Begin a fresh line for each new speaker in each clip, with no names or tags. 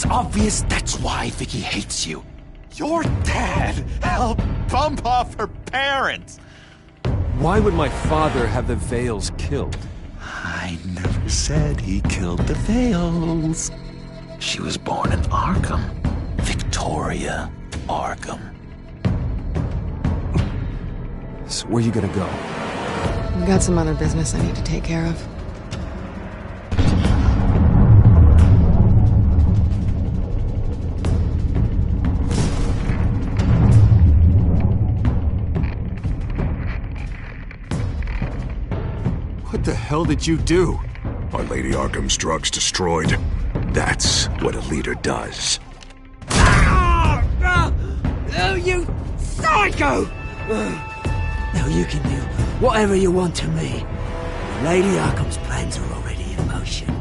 It's obvious that's why Vicky hates you.
Your dad helped bump off her parents.
Why would my father have the Vales killed?
I never said he killed the Vales. She was born in Arkham. Victoria Arkham.
So where you gonna go?
I've got some other business I need to take care of.
What the hell did you do?
Are Lady Arkham's drugs destroyed? That's what a leader does.
Oh, you psycho! Now you can do whatever you want to me. Lady Arkham's plans are already in motion.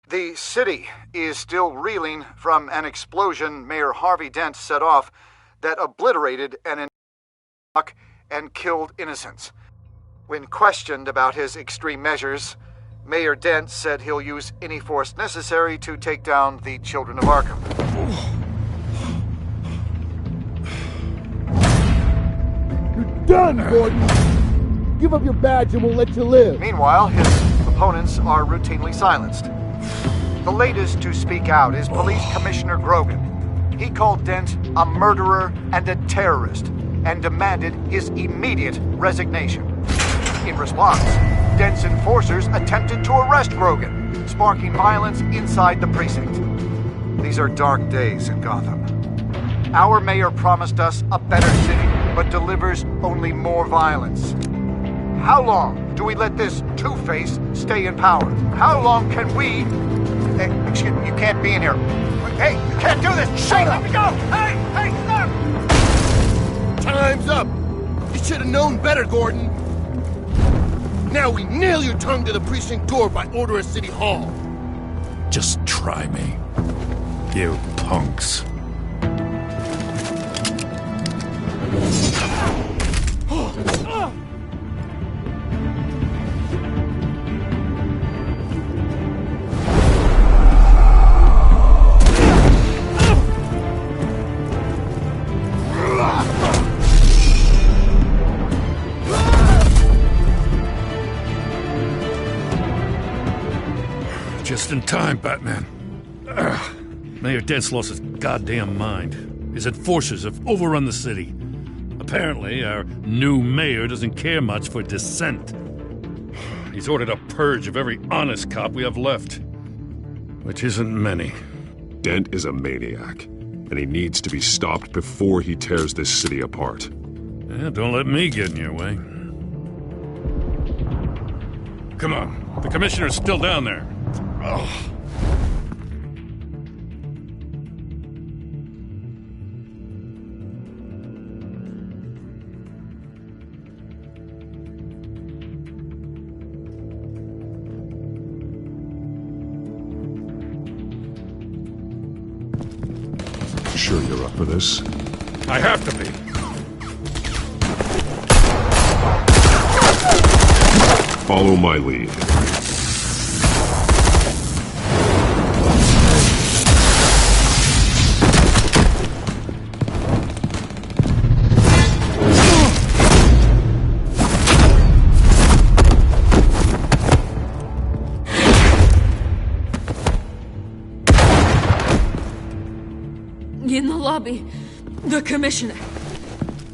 The city is still reeling from an explosion Mayor Harvey Dent set off that obliterated an block and killed innocents. When questioned about his extreme measures, Mayor Dent said he'll use any force necessary to take down the children of Arkham.
You're done, Gordon! Give up your badge and we'll let you live.
Meanwhile, his opponents are routinely silenced. The latest to speak out is Police Commissioner Grogan. He called Dent a murderer and a terrorist and demanded his immediate resignation. In response, Dent's enforcers attempted to arrest Grogan, sparking violence inside the precinct. These are dark days in Gotham. Our mayor promised us a better city, but delivers only more violence. How long do we let this Two-Face stay in power? How long can we... Hey, excuse me, you can't be in here. Hey, you can't do this! Shut up! Let me go! Hey, stop!
Time's up! You should have known better, Gordon. Now we nail your tongue to the precinct door by order of City Hall.
Just try me, you punks.
Just in time, Batman. Mayor Dent's lost his goddamn mind. His enforcers have overrun the city. Apparently, our new mayor doesn't care much for dissent. He's ordered a purge of every honest cop we have left. Which isn't many.
Dent is a maniac, and he needs to be stopped before he tears this city apart.
Yeah, don't let me get in your way. Come on, the commissioner's still down there. Oh.
Sure you're up for this?
I have to be.
Follow my lead.
In the lobby, the commissioner.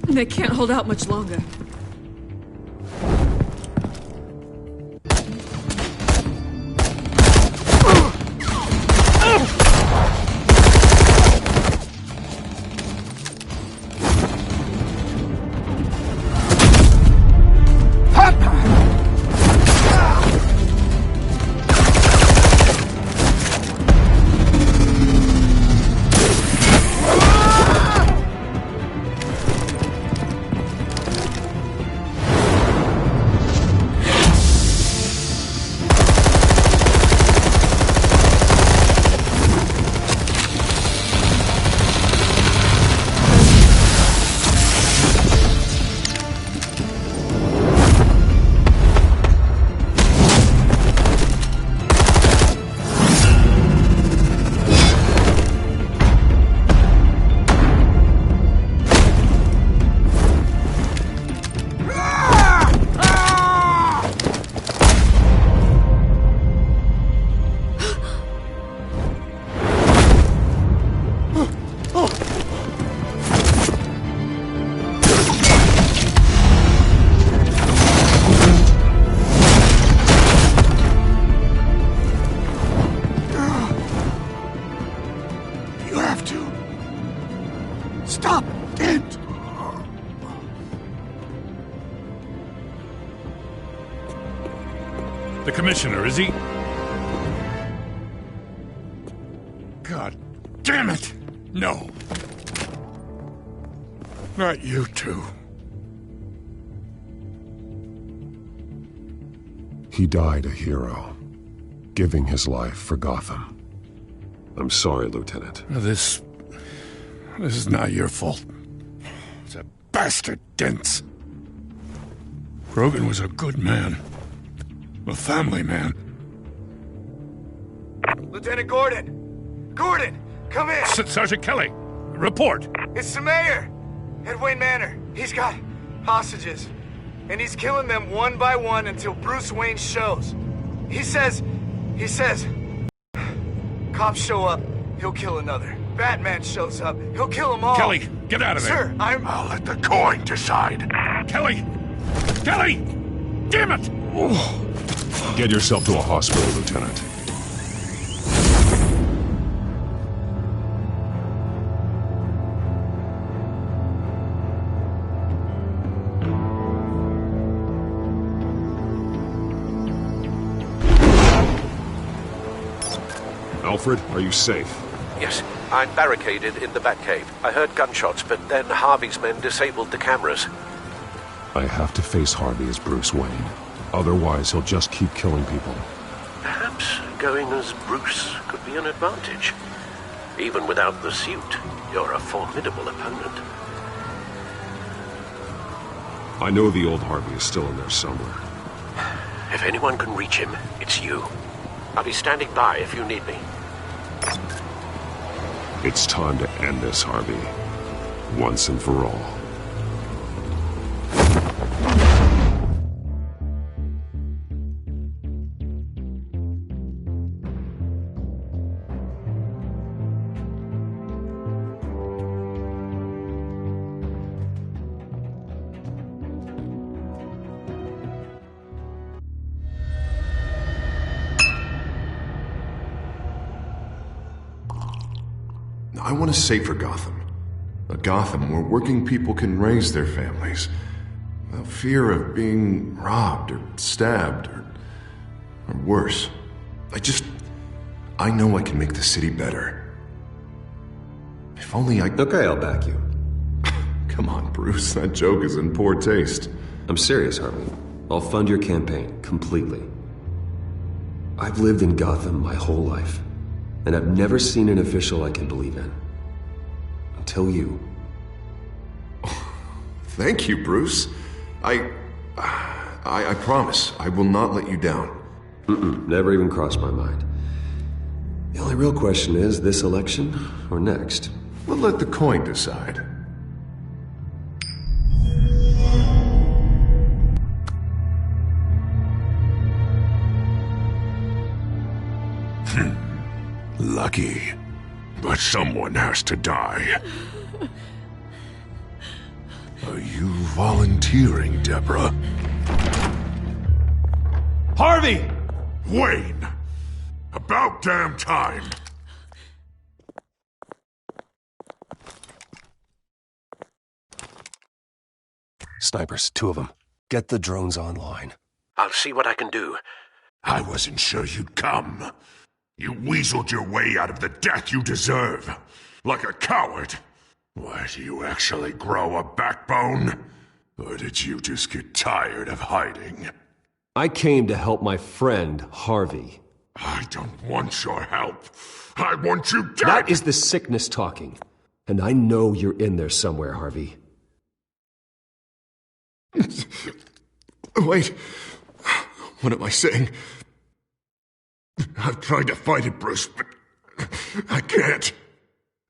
They can't hold out much longer.
Stop! Dent!
The commissioner, is he? God damn it! No. Not you two.
He died a hero, giving his life for Gotham. I'm sorry, Lieutenant.
This is not your fault. It's a bastard Dent's. Grogan was a good man. A family man.
Lieutenant Gordon! Gordon, come in!
Sergeant Kelly, report!
It's the mayor! At Wayne Manor. He's got hostages. And he's killing them one by one until Bruce Wayne shows. He says... Cops show up, he'll kill another. Batman shows up, he'll kill them all.
Kelly, get out of there!
Sir,
I'll let the coin decide.
Kelly! Kelly! Damn it!
Get yourself to a hospital, Lieutenant. Alfred, are you safe?
Yes, I'm barricaded in the Batcave. I heard gunshots, but then Harvey's men disabled the cameras.
I have to face Harvey as Bruce Wayne. Otherwise, he'll just keep killing people.
Perhaps going as Bruce could be an advantage. Even without the suit, you're a formidable opponent.
I know the old Harvey is still in there somewhere.
If anyone can reach him, it's you. I'll be standing by if you need me.
It's time to end this, Harvey. Once and for all.
I want a safer Gotham. A Gotham where working people can raise their families without fear of being robbed or stabbed or worse. I know I can make the city better. If only I...
Okay, I'll back you.
Come on, Bruce. That joke is in poor taste.
I'm serious, Harvey. I'll fund your campaign completely. I've lived in Gotham my whole life. And I've never seen an official I can believe in. Until you.
Thank you, Bruce. I promise I will not let you down.
Never even crossed my mind. The only real question is, this election or next?
We'll let the coin decide.
Lucky. But someone has to die. Are you volunteering, Deborah?
Harvey!
Wayne! About damn time!
Snipers, 2 of them. Get the drones online.
I'll see what I can do.
I wasn't sure you'd come. You weaseled your way out of the death you deserve. Like a coward. Why, do you actually grow a backbone? Or did you just get tired of hiding?
I came to help my friend, Harvey.
I don't want your help. I want you dead!
That is the sickness talking. And I know you're in there somewhere, Harvey.
Wait. What am I saying? I've tried to fight it, Bruce, but I can't.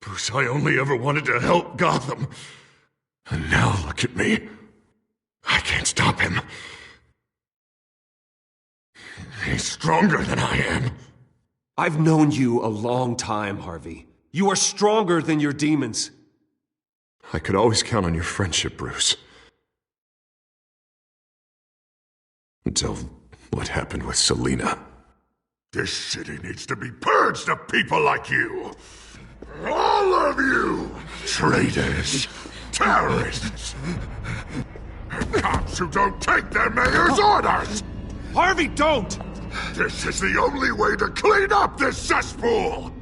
Bruce, I only ever wanted to help Gotham. And now look at me. I can't stop him. He's stronger than I am.
I've known you a long time, Harvey. You are stronger than your demons.
I could always count on your friendship, Bruce. Until what happened with Selina.
This city needs to be purged of people like you. All of you! Traitors! Terrorists! Cops who don't take their mayor's orders!
Harvey, don't!
This is the only way to clean up this cesspool!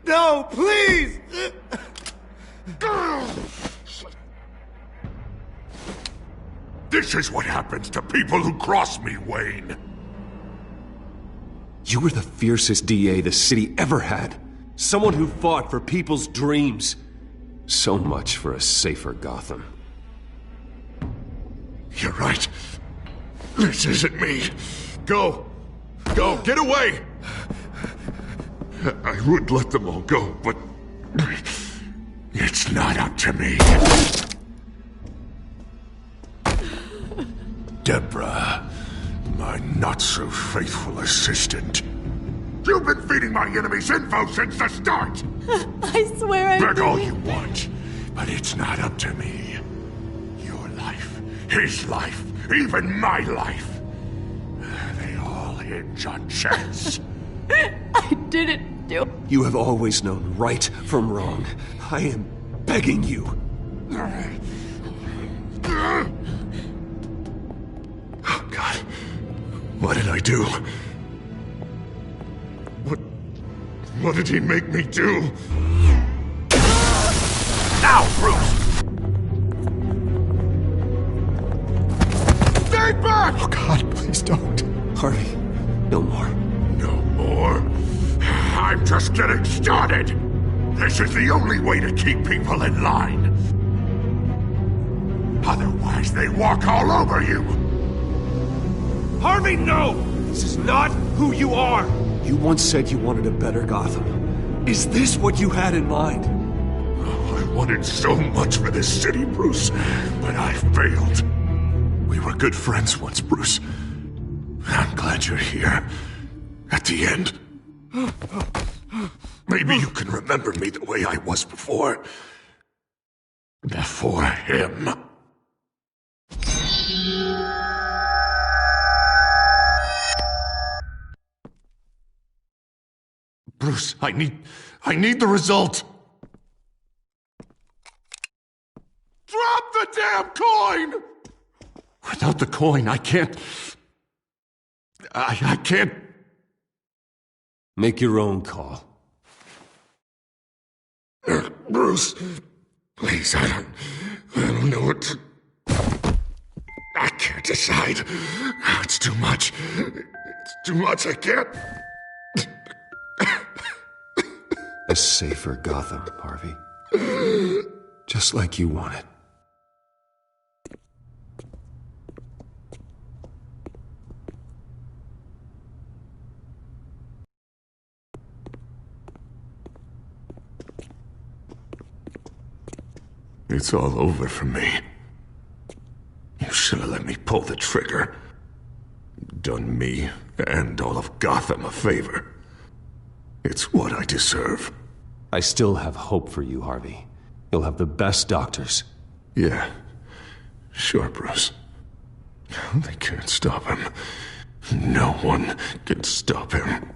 No, please!
This is what happens to people who cross me, Wayne.
You were the fiercest DA the city ever had. Someone who fought for people's dreams. So much for a safer Gotham.
You're right. This isn't me. Go. Go, get away! I would let them all go, but it's not up to me. Deborah, my not-so-faithful assistant. You've been feeding my enemies info since the start!
I swear I
Beg all
didn't.
you want, but it's not up to me. Your life, his life, even my life. They all hinge on chance.
I didn't do it.
You have always known right from wrong. I am begging you.
Oh, God. What did I do? What did he make me do? Now, Bruce! Stay back!
Oh, God, please don't.
Harvey, no more.
No more? I'm just getting started! This is the only way to keep people in line. Otherwise, they walk all over you!
Harvey, no! This is not who you are!
You once said you wanted a better Gotham. Is this what you had in mind?
Oh, I wanted so much for this city, Bruce, but I failed. We were good friends once, Bruce. I'm glad you're here. At the end. Maybe you can remember me the way I was before. Before him. Bruce, I need the result. Drop the damn coin! Without the coin, I can't... I can't...
Make your own call.
Bruce, please, I don't know what to... I can't decide. It's too much. It's too much, I can't...
A safer Gotham, Harvey. Just like you wanted.
It's all over for me. You should have let me pull the trigger. Done me and all of Gotham a favor. It's what I deserve.
I still have hope for you, Harvey. You'll have the best doctors.
Yeah, sure, Bruce. They can't stop him. No one can stop him.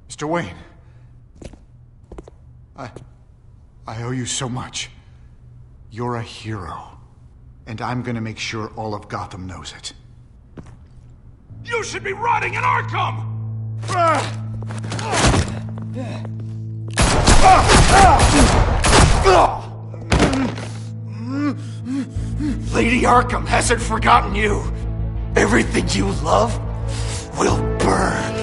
Mr. Wayne. I owe you so much. You're a hero. And I'm gonna make sure all of Gotham knows it.
You should be rotting in Arkham!
Lady Arkham hasn't forgotten you. Everything you love will burn.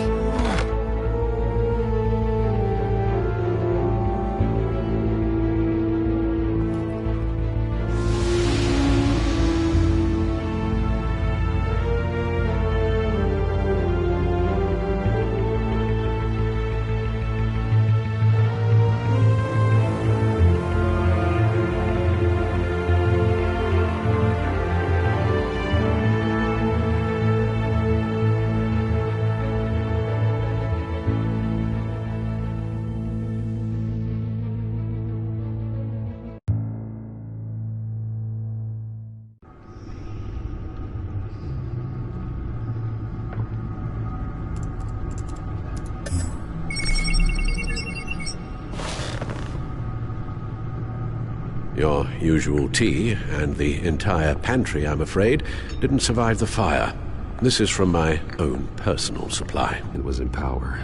Your usual tea and the entire pantry, I'm afraid, didn't survive the fire. This is from my own personal supply.
It was in power.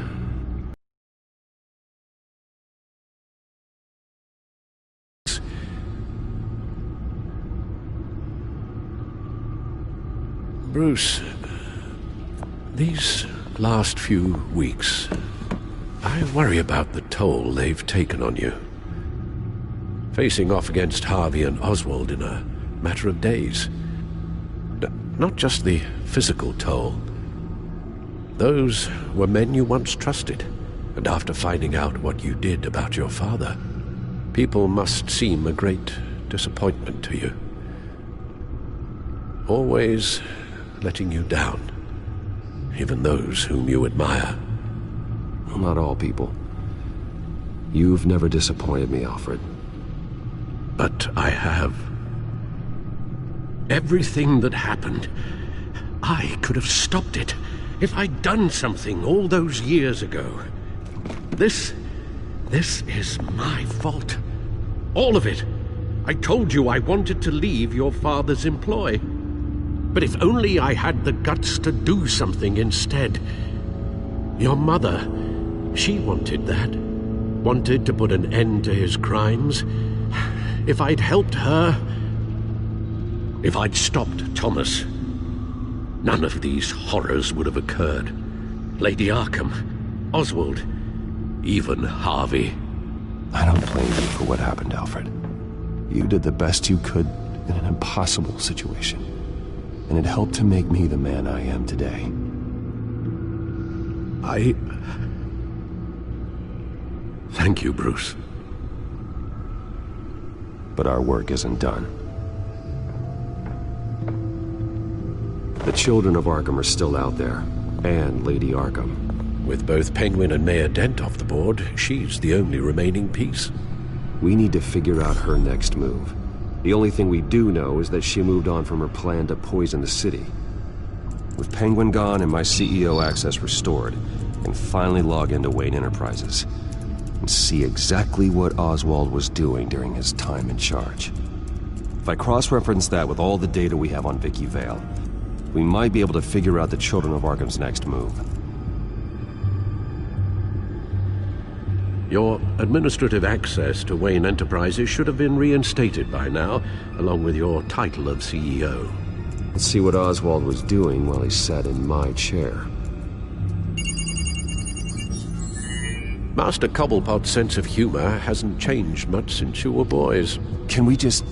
Bruce, these last few weeks, I worry about the toll they've taken on you. Facing off against Harvey and Oswald in a matter of days. Not just the physical toll. Those were men you once trusted, and after finding out what you did about your father, people must seem a great disappointment to you. Always letting you down, even those whom you admire.
Well, not all people. You've never disappointed me, Alfred.
But I have. Everything that happened, I could have stopped it if I'd done something all those years ago. This is my fault. All of it. I told you I wanted to leave your father's employ. But if only I had the guts to do something instead. Your mother, she wanted that. Wanted to put an end to his crimes. If I'd helped her, if I'd stopped Thomas, none of these horrors would have occurred. Lady Arkham, Oswald, even Harvey.
I don't blame you for what happened, Alfred. You did the best you could in an impossible situation. And it helped to make me the man I am today.
Thank you, Bruce.
But our work isn't done. The children of Arkham are still out there, and Lady Arkham.
With both Penguin and Mayor Dent off the board, she's the only remaining piece.
We need to figure out her next move. The only thing we do know is that she moved on from her plan to poison the city. With Penguin gone and my CEO access restored, I can finally log into Wayne Enterprises and see exactly what Oswald was doing during his time in charge. If I cross-reference that with all the data we have on Vicky Vale, we might be able to figure out the Children of Arkham's next move.
Your administrative access to Wayne Enterprises should have been reinstated by now, along with your title of CEO.
Let's see what Oswald was doing while he sat in my chair.
Master Cobblepot's sense of humor hasn't changed much since you were boys.
Can we just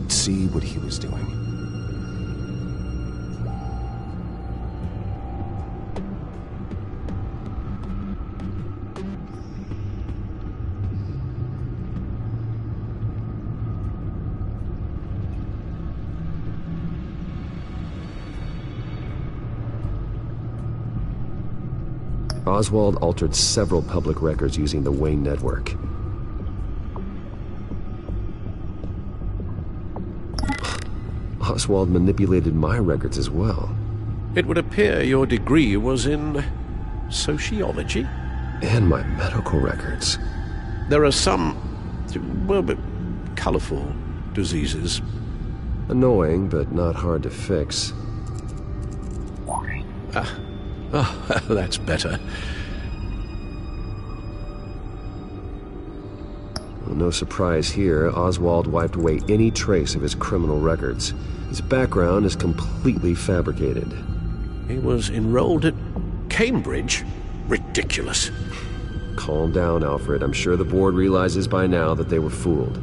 see what he was doing? Oswald altered several public records using the Wayne network. Oswald manipulated my records as well.
It would appear your degree was in sociology?
And my medical records.
There are some, well, colorful diseases.
Annoying, but not hard to fix.
Oh, that's better.
Well, no surprise here, Oswald wiped away any trace of his criminal records. His background is completely fabricated.
He was enrolled at Cambridge? Ridiculous.
Calm down, Alfred. I'm sure the board realizes by now that they were fooled.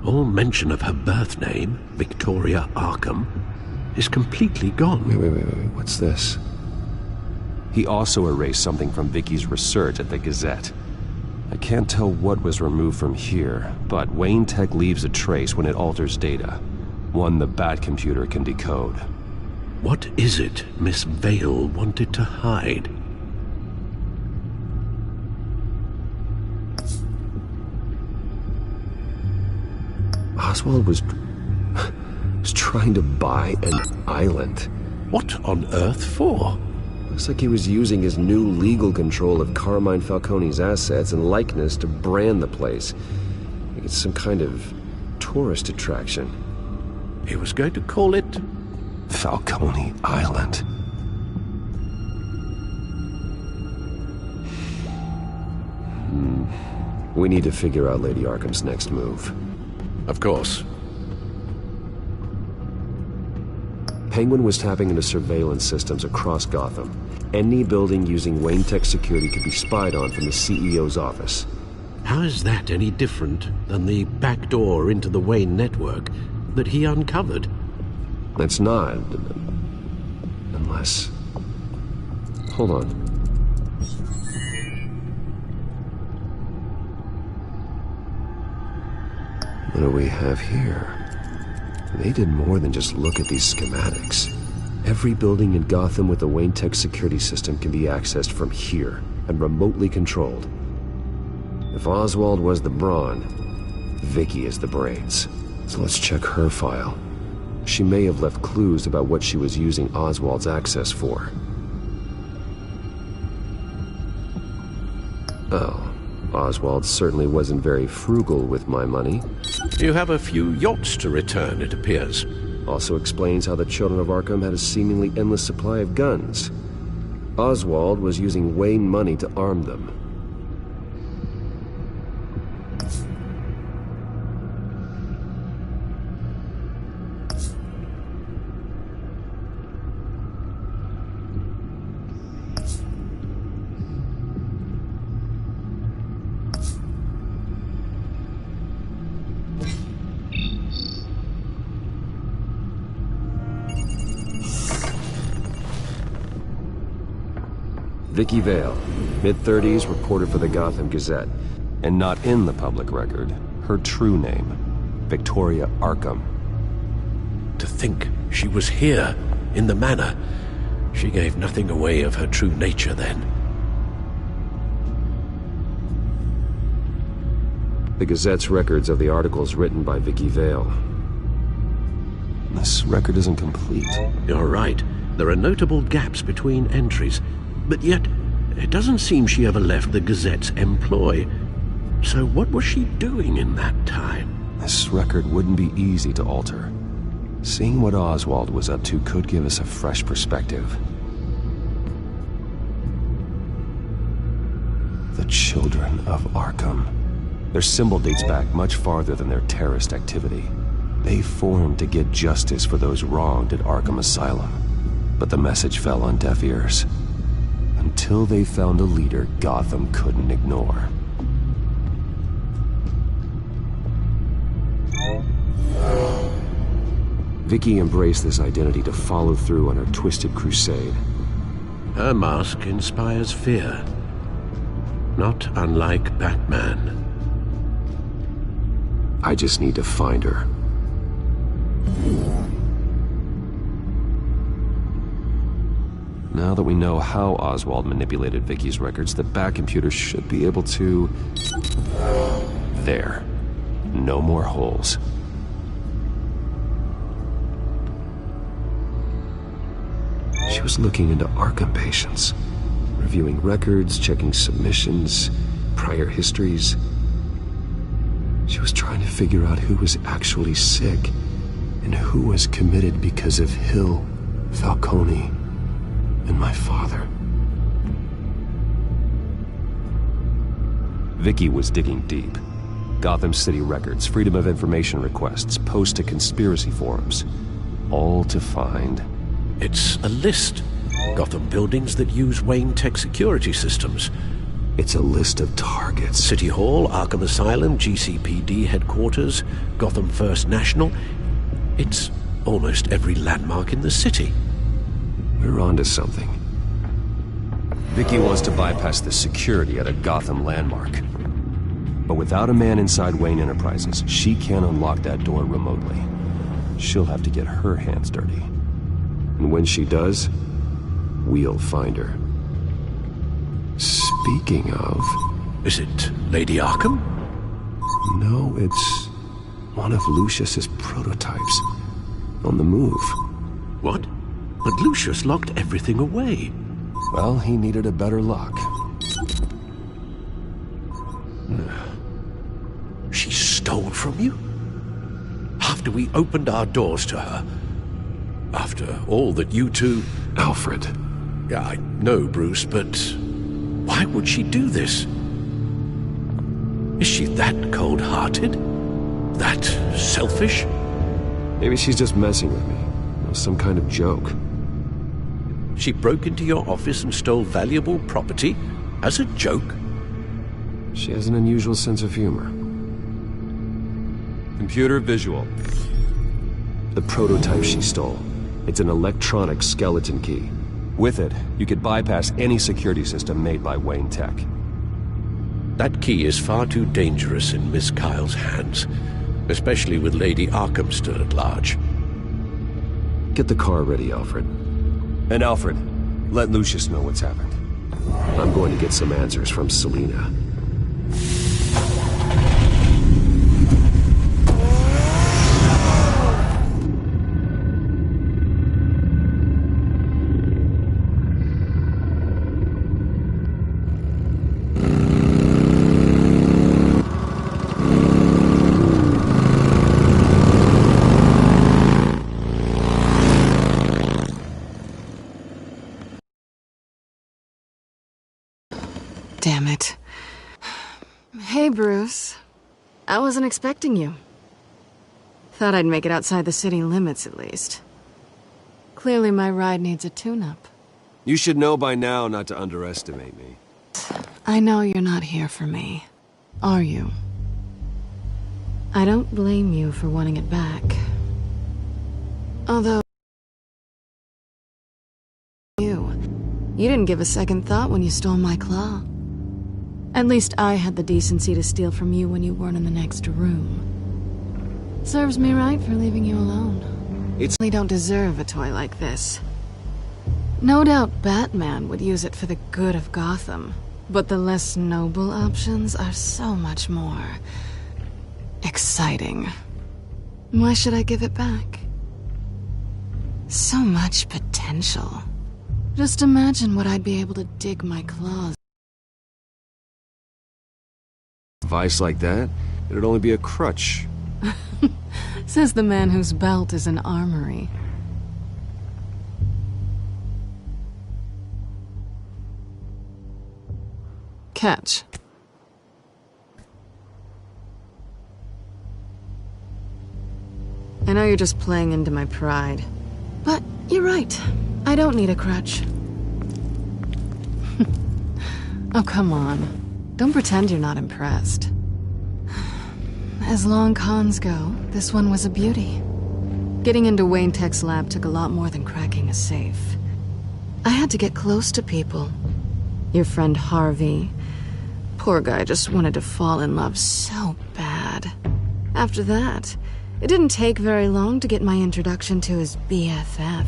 All mention of her birth name, Victoria Arkham, is completely gone.
Wait. What's this? He also erased something from Vicky's research at the Gazette. I can't tell what was removed from here, but Wayne Tech leaves a trace when it alters data. One the Bat computer can decode.
What is it Miss Vale wanted to hide?
Oswald was trying to buy an island.
What on earth for?
Looks like he was using his new legal control of Carmine Falcone's assets and likeness to brand the place. Like it's some kind of tourist attraction.
He was going to call it
Falcone Island. We need to figure out Lady Arkham's next move.
Of course.
Penguin was tapping into surveillance systems across Gotham. Any building using Wayne Tech security could be spied on from the CEO's office.
How is that any different than the back door into the Wayne network that he uncovered?
It's not. Unless... Hold on. What do we have here? They did more than just look at these schematics. Every building in Gotham with the Wayne Tech security system can be accessed from here and remotely controlled. If Oswald was the brawn, Vicky is the brains. So let's check her file. She may have left clues about what she was using Oswald's access for. Oh, Oswald certainly wasn't very frugal with my money.
You have a few yachts to return, it appears.
Also explains how the children of Arkham had a seemingly endless supply of guns. Oswald was using Wayne money to arm them. Vicky Vale, mid-30s, reporter for the Gotham Gazette. And not in the public record, her true name, Victoria Arkham.
To think she was here, in the manor. She gave nothing away of her true nature then.
The Gazette's records of the articles written by Vicky Vale. This record isn't complete.
You're right. There are notable gaps between entries. But yet, it doesn't seem she ever left the Gazette's employ. So what was she doing in that time?
This record wouldn't be easy to alter. Seeing what Oswald was up to could give us a fresh perspective. The Children of Arkham. Their symbol dates back much farther than their terrorist activity. They formed to get justice for those wronged at Arkham Asylum. But the message fell on deaf ears. Until they found a leader Gotham couldn't ignore. Vicky embraced this identity to follow through on her twisted crusade.
Her mask inspires fear. Not unlike Batman.
I just need to find her. Now that we know how Oswald manipulated Vicky's records, the back computer should be able to... There. No more holes. She was looking into Arkham patients, reviewing records, checking submissions, prior histories. She was trying to figure out who was actually sick and who was committed because of Hill, Falcone, and my father. Vicky was digging deep. Gotham City records, Freedom of Information requests, posts to conspiracy forums. All to find...
It's a list. Gotham buildings that use Wayne Tech security systems.
It's a list of targets.
City Hall, Arkham Asylum, GCPD headquarters, Gotham First National. It's almost every landmark in the city.
We're onto something. Vicky wants to bypass the security at a Gotham landmark. But without a man inside Wayne Enterprises, she can't unlock that door remotely. She'll have to get her hands dirty. And when she does, we'll find her. Speaking of...
Is it Lady Arkham?
No, it's one of Lucius's prototypes. On the move.
What? But Lucius locked everything away.
Well, he needed a better lock.
She stole from you? After we opened our doors to her? After all that you two...
Alfred.
Yeah, I know, Bruce, but why would she do this? Is she that cold-hearted? That selfish?
Maybe she's just messing with me. It was some kind of joke.
She broke into your office and stole valuable property as a joke?
She has an unusual sense of humor. Computer visual. The prototype she stole. It's an electronic skeleton key. With it, you could bypass any security system made by Wayne Tech.
That key is far too dangerous in Miss Kyle's hands, especially with Lady Arkham still at large.
Get the car ready, Alfred. And Alfred, let Lucius know what's happened. I'm going to get some answers from Selina.
Damn it. Hey, Bruce. I wasn't expecting you. Thought I'd make it outside the city limits, at least. Clearly my ride needs a tune-up.
You should know by now not to underestimate me.
I know you're not here for me. Are you? I don't blame you for wanting it back. Although... You didn't give a second thought when you stole my claw. At least I had the decency to steal from you when you weren't in the next room. Serves me right for leaving you alone.
It's...
We don't deserve a toy like this. No doubt Batman would use it for the good of Gotham, but the less noble options are so much more... exciting. Why should I give it back? So much potential. Just imagine what I'd be able to dig my claws.
Vice like that, it'd only be a crutch.
Says the man whose belt is an armory. Catch. I know you're just playing into my pride, but you're right. I don't need a crutch. Oh, come on. Don't pretend you're not impressed. As long cons go, this one was a beauty. Getting into Wayne Tech's lab took a lot more than cracking a safe. I had to get close to people. Your friend Harvey. Poor guy just wanted to fall in love so bad. After that, it didn't take very long to get my introduction to his BFF.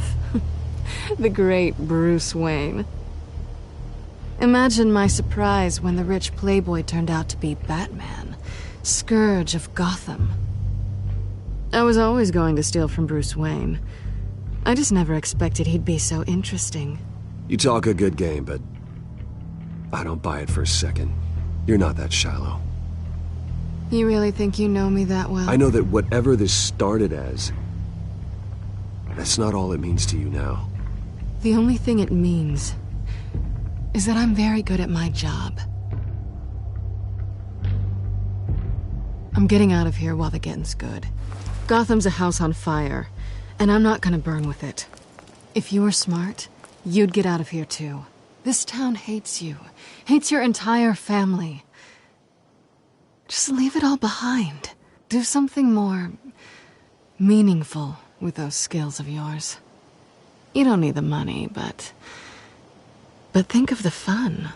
The great Bruce Wayne. Imagine my surprise when the rich playboy turned out to be Batman, Scourge of Gotham. I was always going to steal from Bruce Wayne. I just never expected he'd be so interesting.
You talk a good game, but I don't buy it for a second. You're not that shallow.
You really think you know me that well?
I know that whatever this started as, that's not all it means to you now.
The only thing it means is that I'm very good at my job. I'm getting out of here while the getting's good. Gotham's a house on fire, and I'm not gonna burn with it. If you were smart, you'd get out of here too. This town hates you, hates your entire family. Just leave it all behind. Do something more meaningful with those skills of yours. You don't need the money, but think of the fun.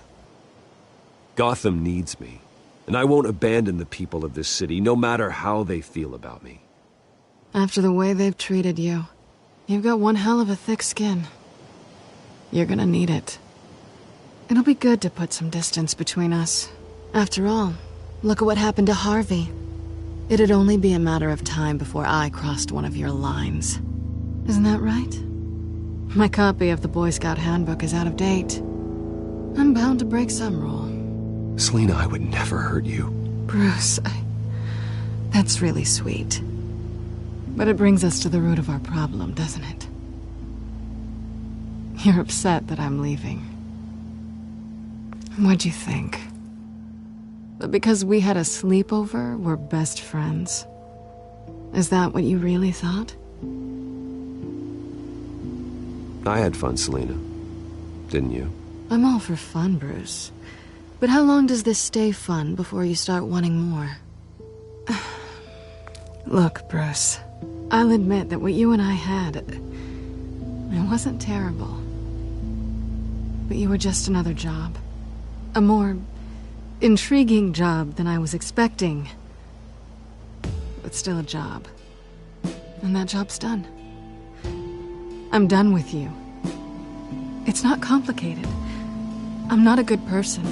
Gotham needs me, and I won't abandon the people of this city, no matter how they feel about me.
After the way they've treated you, you've got one hell of a thick skin. You're gonna need it. It'll be good to put some distance between us. After all, look at what happened to Harvey. It'd only be a matter of time before I crossed one of your lines. Isn't that right? My copy of the Boy Scout handbook is out of date. I'm bound to break some rule.
Selina, I would never hurt you.
Bruce, that's really sweet. But it brings us to the root of our problem, doesn't it? You're upset that I'm leaving. What'd you think? That because we had a sleepover, we're best friends? Is that what you really thought?
I had fun, Selina. Didn't you?
I'm all for fun, Bruce. But how long does this stay fun before you start wanting more? Look, Bruce, I'll admit that what you and I had, it wasn't terrible. But you were just another job. A more intriguing job than I was expecting. But still a job. And that job's done. I'm done with you. It's not complicated. I'm not a good person.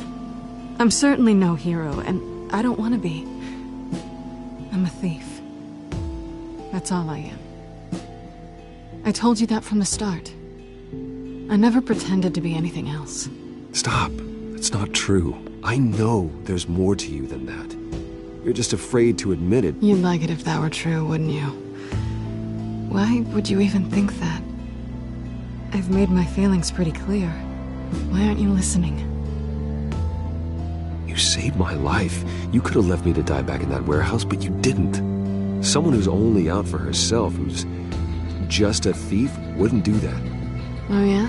I'm certainly no hero, and I don't want to be. I'm a thief. That's all I am. I told you that from the start. I never pretended to be anything else.
Stop. It's not true. I know there's more to you than that. You're just afraid to admit it.
You'd like it if that were true, wouldn't you? Why would you even think that? I've made my feelings pretty clear. Why aren't you listening?
You saved my life. You could have left me to die back in that warehouse, but you didn't. Someone who's only out for herself, who's just a thief, wouldn't do that.
Oh yeah?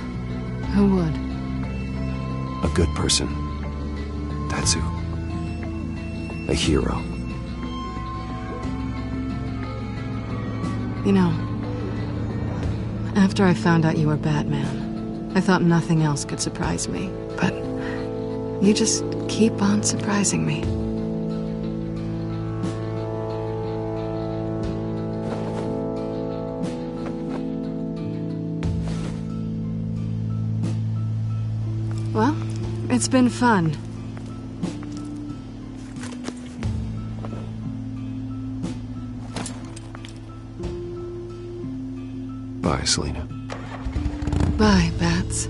Who would?
A good person. That's who. A hero.
You know, after I found out you were Batman, I thought nothing else could surprise me. But you just keep on surprising me. Well, it's been fun.
Bye, Selina.
Bye, Bats.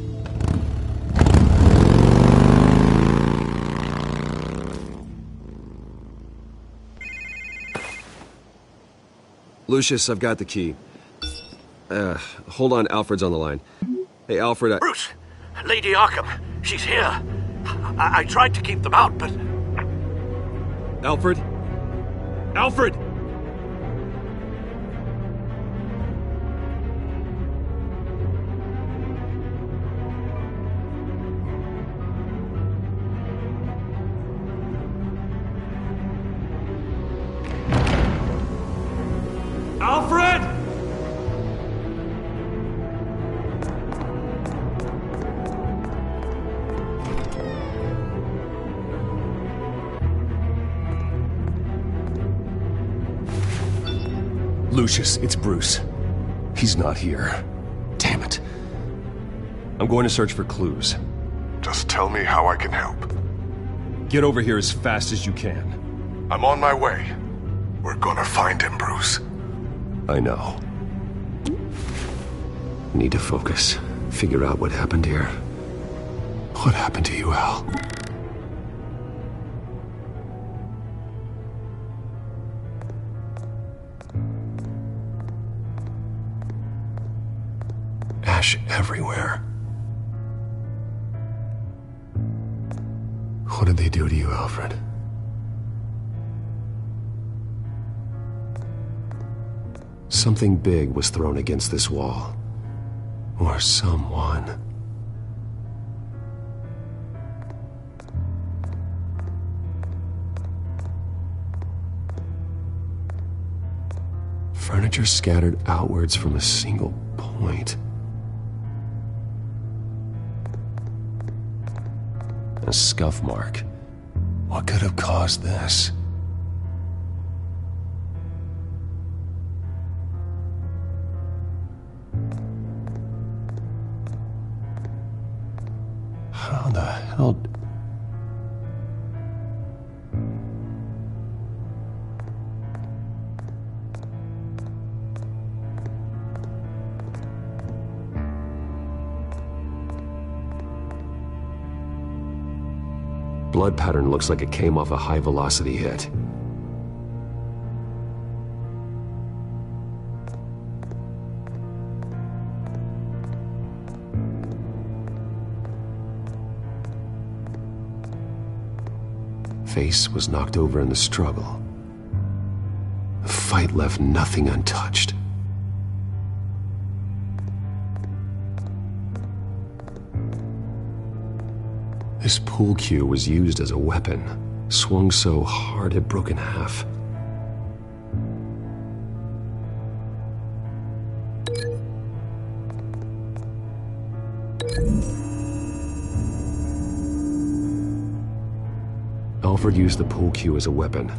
Lucius, I've got the key. Hold on, Alfred's on the line. Hey, Alfred,
Bruce! Lady Arkham, she's here. I tried to keep them out, but...
Alfred? Alfred!
Alfred! Lucius, it's Bruce. He's not here. Damn it. I'm going to search for clues.
Just tell me how I can help.
Get over here as fast as you can.
I'm on my way. We're gonna find him, Bruce.
I know. Need to focus. Figure out what happened here.
What happened to you, Al? Ash everywhere. What did they do to you, Alfred?
Something big was thrown against this wall. Or someone. Furniture scattered outwards from a single point. A scuff mark.
What could have caused this? How the hell...
blood pattern looks like it came off a high-velocity hit. Face was knocked over in the struggle. The fight left nothing untouched. This pool cue was used as a weapon, swung so hard it broke in half. Alfred used the pool cue as a weapon,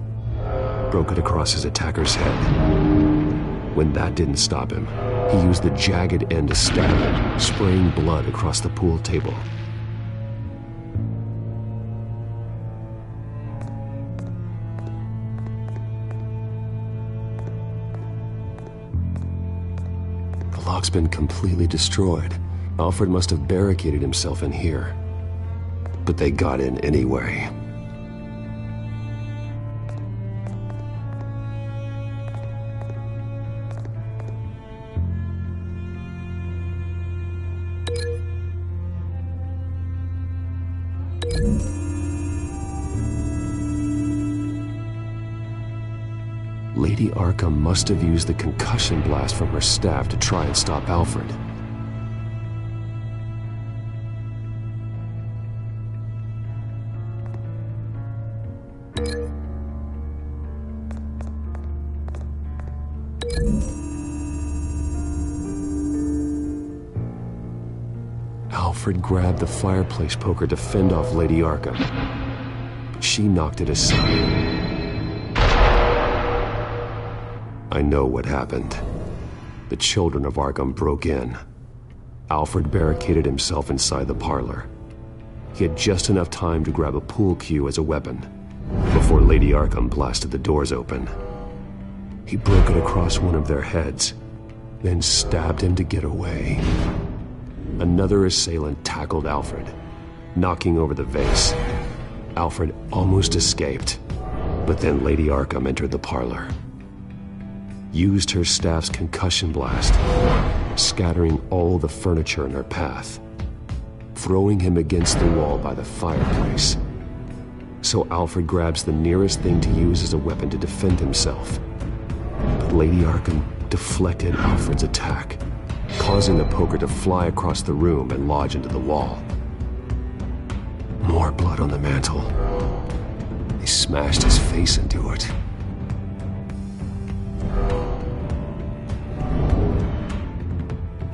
broke it across his attacker's head. When that didn't stop him, he used the jagged end to stab him, spraying blood across the pool table. The lock's been completely destroyed. Alfred must have barricaded himself in here. But they got in anyway. Lady Arkham must have used the concussion blast from her staff to try and stop Alfred. Alfred grabbed the fireplace poker to fend off Lady Arkham, but she knocked it aside. I know what happened. The children of Arkham broke in. Alfred barricaded himself inside the parlor. He had just enough time to grab a pool cue as a weapon before Lady Arkham blasted the doors open. He broke it across one of their heads, then stabbed him to get away. Another assailant tackled Alfred, knocking over the vase. Alfred almost escaped, but then Lady Arkham entered the parlor. Used her staff's concussion blast, scattering all the furniture in her path, throwing him against the wall by the fireplace. So Alfred grabs the nearest thing to use as a weapon to defend himself. But Lady Arkham deflected Alfred's attack, causing the poker to fly across the room and lodge into the wall. More blood on the mantel. They smashed his face into it.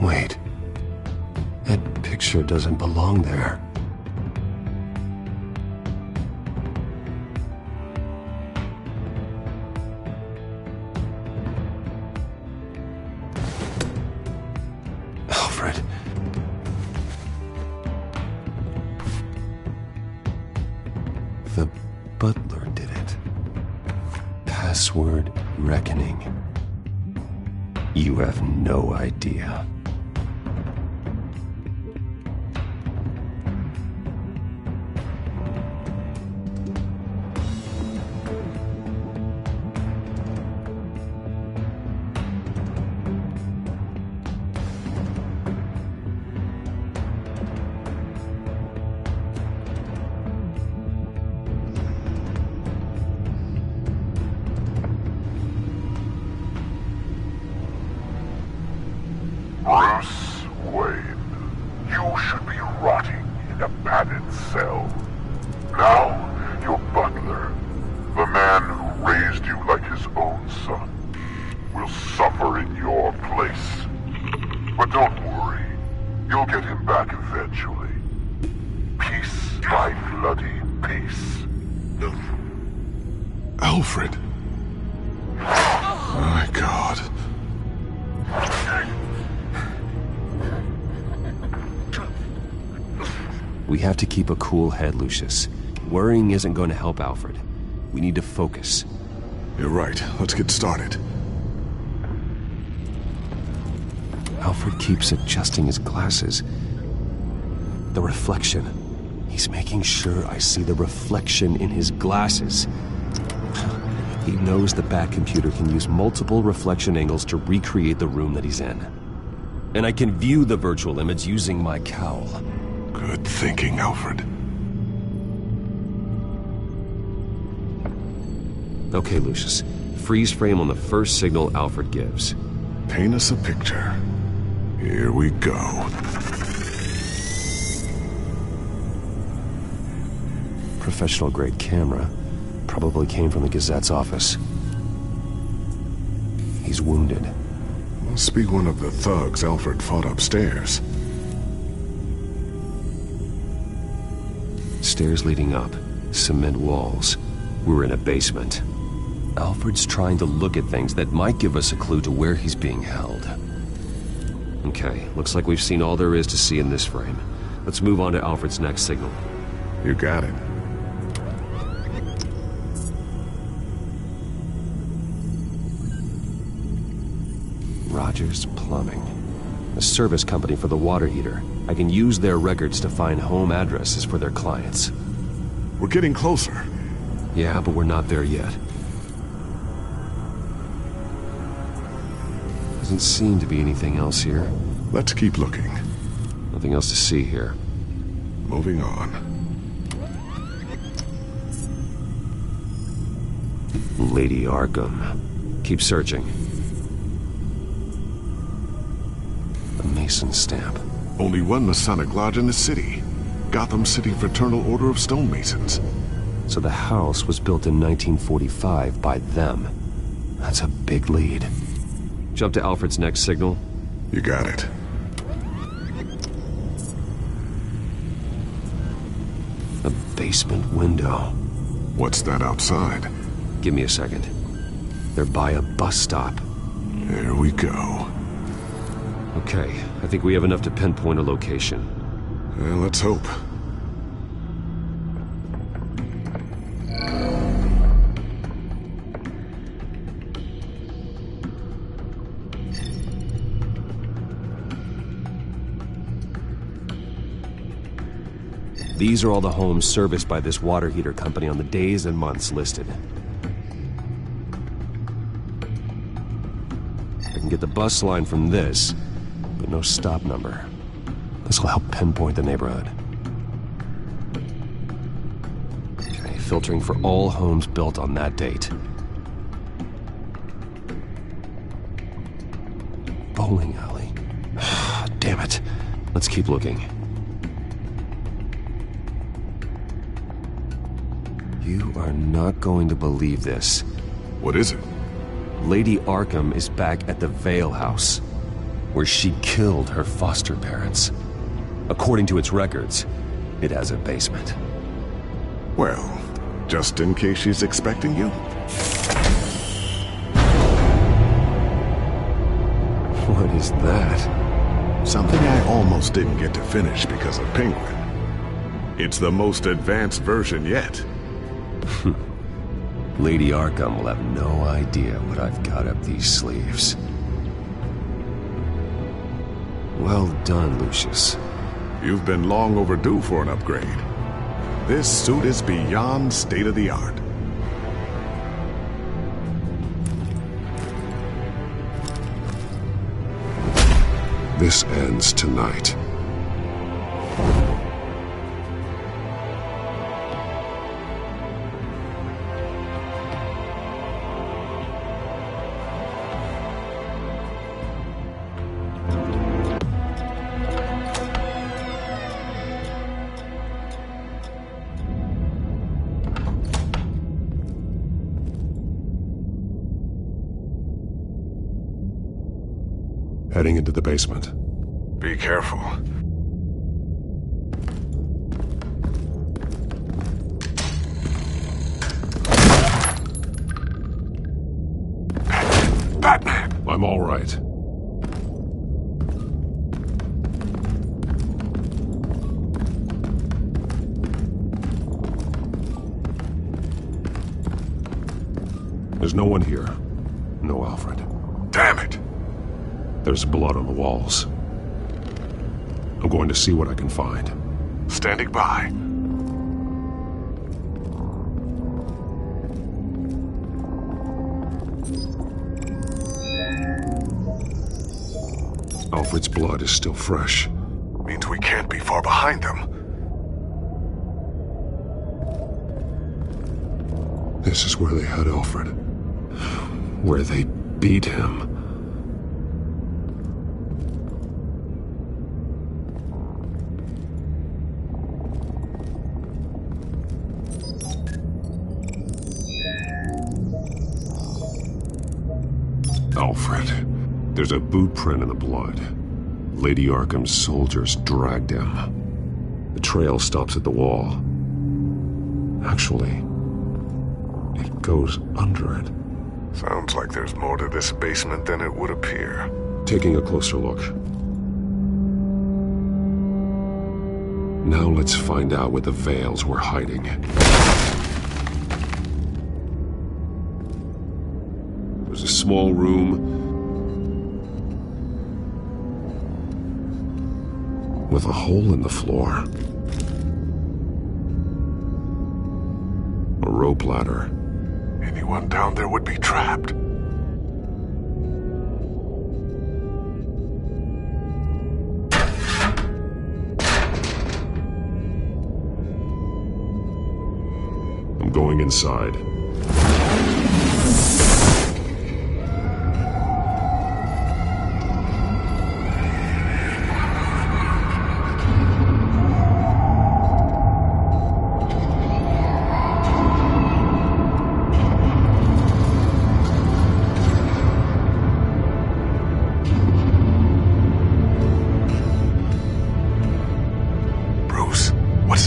Wait, that picture doesn't belong there. Alfred. The butler did it. Password reckoning. You have no idea.
Bruce Wayne, you should be rotting in a padded cell. Now, your butler, the man who raised you like his own son, will suffer in your place. But don't worry, you'll get him back eventually. Peace by bloody peace.
Alfred. My God.
We have to keep a cool head, Lucius. Worrying isn't going to help Alfred. We need to focus.
You're right. Let's get started.
Alfred keeps adjusting his glasses. The reflection. He's making sure I see the reflection in his glasses. He knows the Bat-computer can use multiple reflection angles to recreate the room that he's in. And I can view the virtual image using my cowl.
Good thinking, Alfred.
Okay, Lucius. Freeze frame on the first signal Alfred gives.
Paint us a picture. Here we go.
Professional-grade camera. Probably came from the Gazette's office. He's wounded.
Must be one of the thugs Alfred fought upstairs.
Stairs leading up. Cement walls. We're in a basement. Alfred's trying to look at things that might give us a clue to where he's being held. Okay, looks like we've seen all there is to see in this frame. Let's move on to Alfred's next signal.
You got it.
Rogers Plumbing. A service company for the water heater. I can use their records to find home addresses for their clients.
We're getting closer.
Yeah, but we're not there yet. Doesn't seem to be anything else here.
Let's keep looking.
Nothing else to see here.
Moving on.
Lady Arkham. Keep searching. A Mason stamp.
Only one Masonic lodge in the city. Gotham City Fraternal Order of Stonemasons.
So the house was built in 1945 by them. That's a big lead. Jump to Alfred's next signal.
You got it.
A basement window.
What's that outside?
Give me a second. They're by a bus stop.
There we go.
Okay, I think we have enough to pinpoint a location.
Well, let's hope.
These are all the homes serviced by this water heater company on the days and months listed. I can get the bus line from this, but no stop number. This will help pinpoint the neighborhood. Okay, filtering for all homes built on that date. Bowling alley. Damn it. Let's keep looking. You are not going to believe this.
What is it?
Lady Arkham is back at the Vale House, where she killed her foster parents. According to its records, it has a basement.
Well, just in case she's expecting you?
What is that?
Something I almost didn't get to finish because of Penguin. It's the most advanced version yet.
Lady Arkham will have no idea what I've got up these sleeves. Well done, Lucius.
You've been long overdue for an upgrade. This suit is beyond state-of-the-art. This ends tonight. Heading into the basement. Be careful. Batman! I'm all right. There's no one here. No Alfred. Damn it! There's blood on the walls. I'm going to see what I can find. Standing by. Alfred's blood is still fresh.
Means we can't be far behind them.
This is where they had Alfred. Where they beat him. Alfred. There's a boot print in the blood. Lady Arkham's soldiers dragged him. The trail stops at the wall. Actually, it goes under it.
Sounds like there's more to this basement than it would appear.
Taking a closer look. Now let's find out where the Veils were hiding. It was a small room with a hole in the floor. A rope ladder.
Anyone down there would be trapped.
I'm going inside.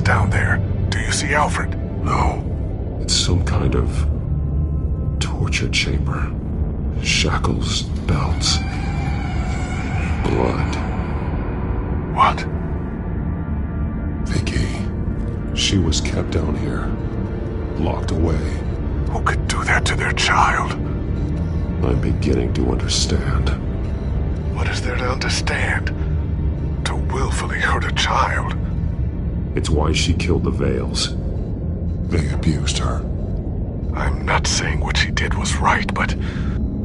Down there. Do you see Alfred?
No. It's some kind of torture chamber. Shackles, belts, blood.
What?
Vicky. She was kept down here. Locked away.
Who could do that to their child?
I'm beginning to understand.
What is there to understand? To willfully hurt a child?
It's why she killed the Veils. They abused her.
I'm not saying what she did was right, but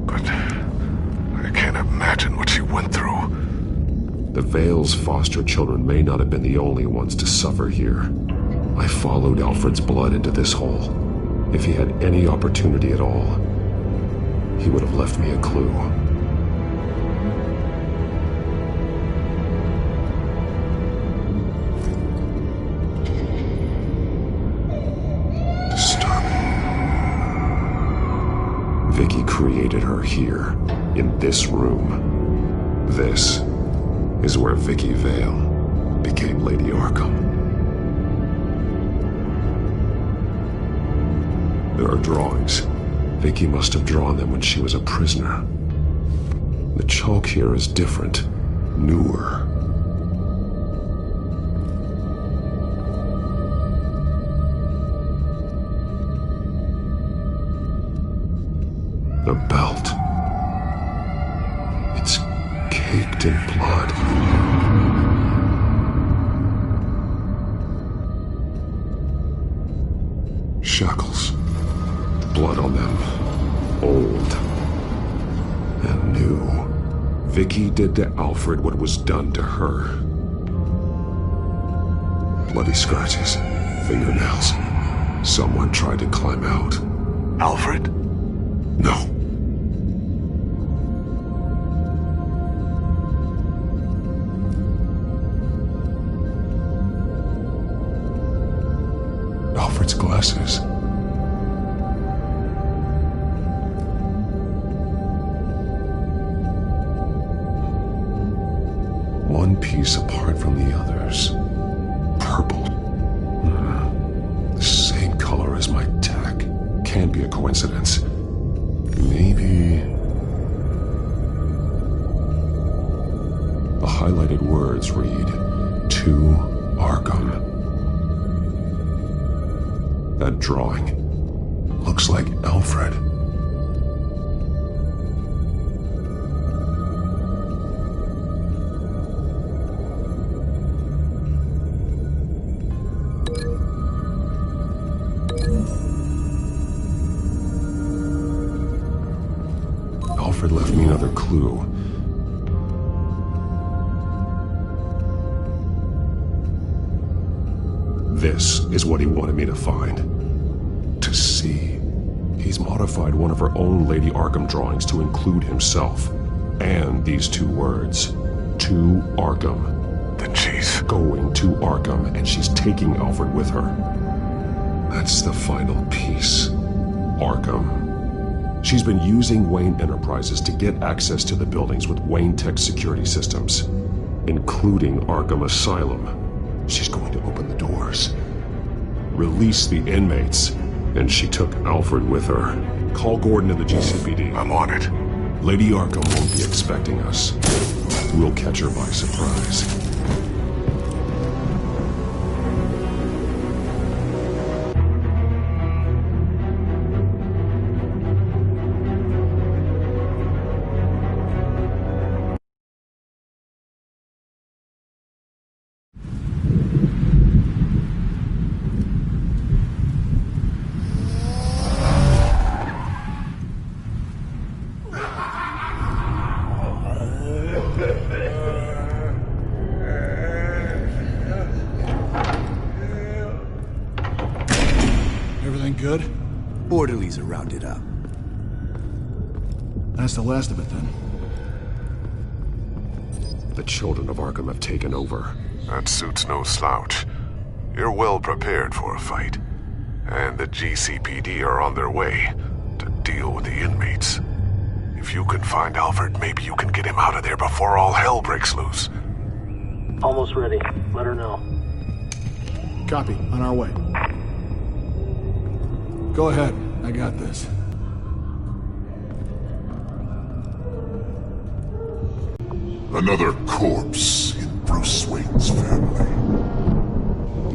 I can't imagine what she went through.
The Veils' foster children may not have been the only ones to suffer here. I followed Alfred's blood into this hole. If he had any opportunity at all, he would have left me a clue. Vicky created her here, in this room. This is where Vicky Vale became Lady Arkham. There are drawings. Vicky must have drawn them when she was a prisoner. The chalk here is different, newer. The belt. It's caked in blood. Shackles. Blood on them. Old. And new. Vicky did to Alfred what was done to her. Bloody scratches. Fingernails. Someone tried to climb out.
Alfred?
No. Alfred's glasses. One piece apart from the others. Purple. The same color as my tech. Can't be a coincidence. Maybe... The highlighted words read, "To Arkham." That drawing looks like Alfred. Alfred left me another clue. This is what he wanted me to find. To see. He's modified one of her own Lady Arkham drawings to include himself. And these two words. To Arkham.
Then she's
going to Arkham, and she's taking Alfred with her. That's the final piece. Arkham. She's been using Wayne Enterprises to get access to the buildings with Wayne Tech security systems, including Arkham Asylum. She's going to open the doors, release the inmates, and she took Alfred with her. Call Gordon and the GCPD.
I'm on it.
Lady Arkham won't be expecting us. We'll catch her by surprise.
Everything good?
Orderlies are rounded up.
That's the last of it, then.
The children of Arkham have taken over.
That suit's no slouch. You're well prepared for a fight. And the GCPD are on their way to deal with the inmates. If you can find Alfred, maybe you can get him out of there before all hell breaks loose.
Almost ready. Let her know.
Copy. On our way. Go ahead. I got this.
Another corpse in Bruce Wayne's family.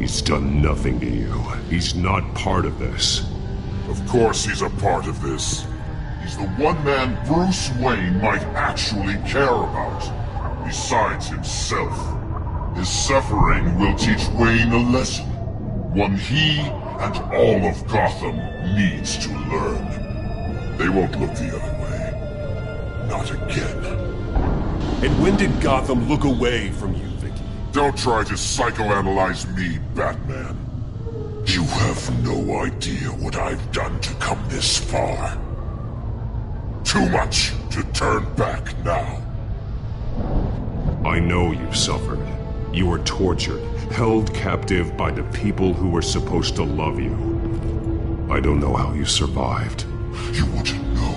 He's done nothing to you. He's not part of this.
Of course he's a part of this. He's the one man Bruce Wayne might actually care about, besides himself. His suffering will teach Wayne a lesson, one he and all of Gotham needs to learn. They won't look the other way. Not again.
And when did Gotham look away from you, Vicky?
Don't try to psychoanalyze me, Batman. You have no idea what I've done to come this far. Too much to turn back now.
I know you've suffered. You were tortured, held captive by the people who were supposed to love you. I don't know how you survived.
You want to know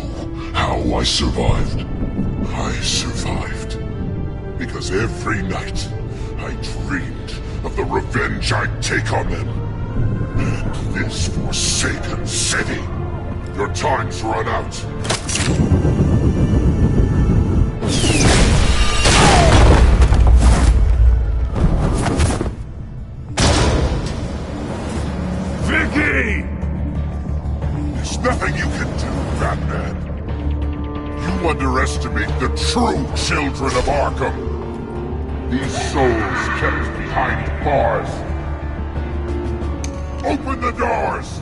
how I survived? I survived because every night I dreamed of the revenge I'd take on them. And this forsaken city. Your time's run out.
Vicky!
There's nothing you can do, Batman. You underestimate the true children of Arkham. These souls kept behind bars. Open the doors!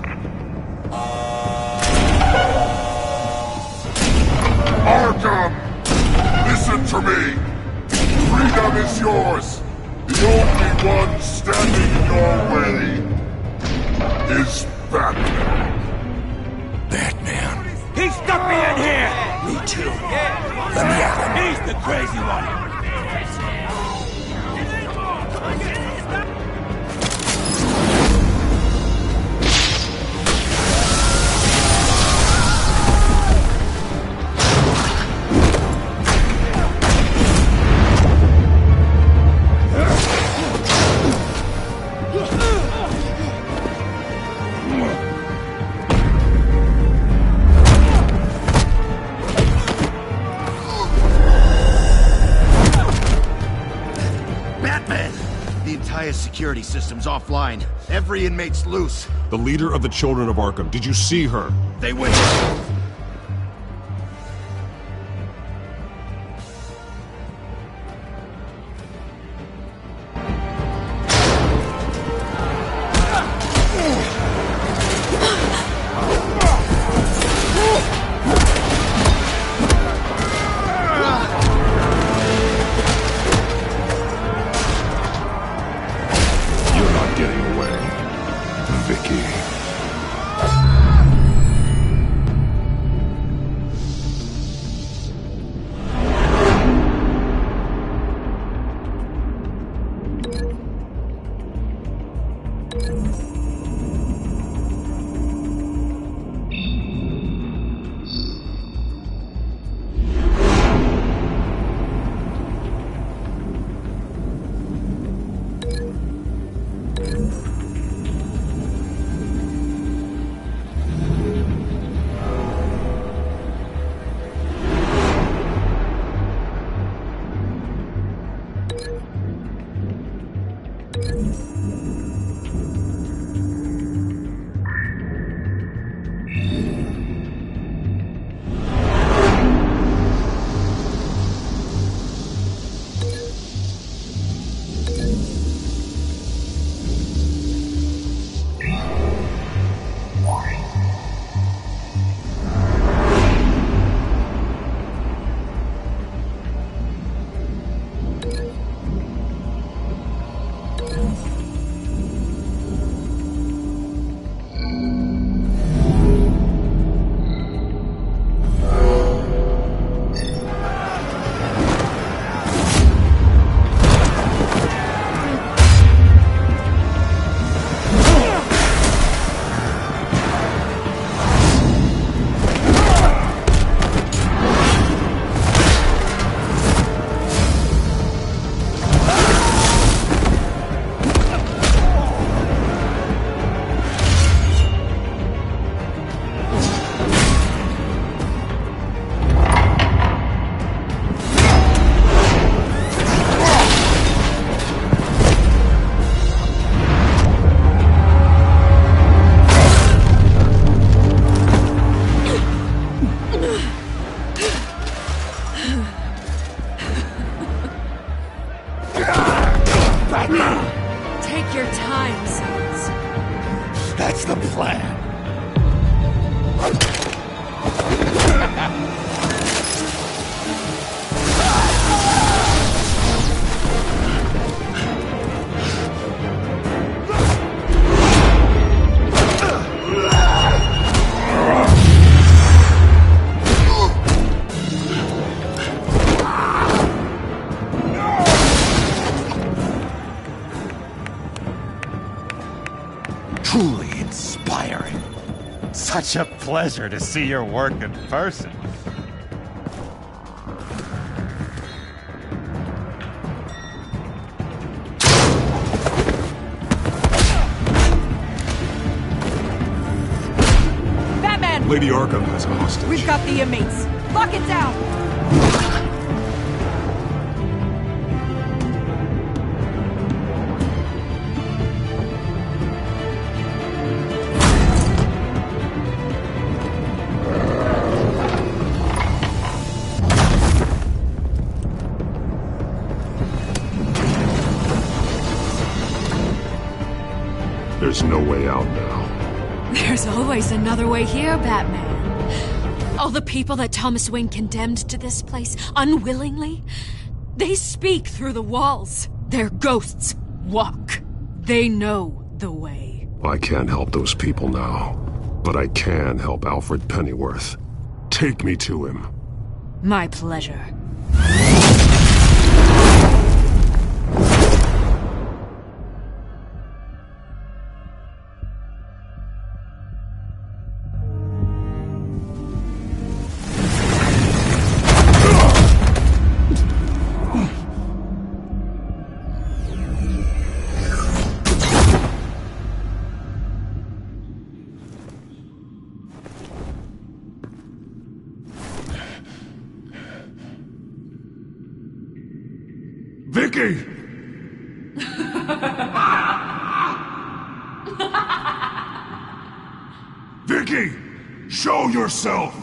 Arkham! Listen to me! Freedom is yours! The only one standing in your way is Batman.
Batman. He stuck me in here! Me too. Let me at him. He's the crazy one.
Security system's offline. Every inmate's loose.
The leader of the children of Arkham, did you see her?
They went...
Getting away.
Take your time, sons.
That's the plan. Truly inspiring. Such a pleasure to see your work in person.
Batman!
Lady Arkham has a hostage.
We've got the inmates. Lock it down!
There's no way out now.
There's always another way here, Batman. All the people that Thomas Wayne condemned to this place unwillingly, they speak through the walls. Their ghosts walk. They know the way.
I can't help those people now, but I can help Alfred Pennyworth. Take me to him.
My pleasure.
Vicky! Vicky! Show yourself!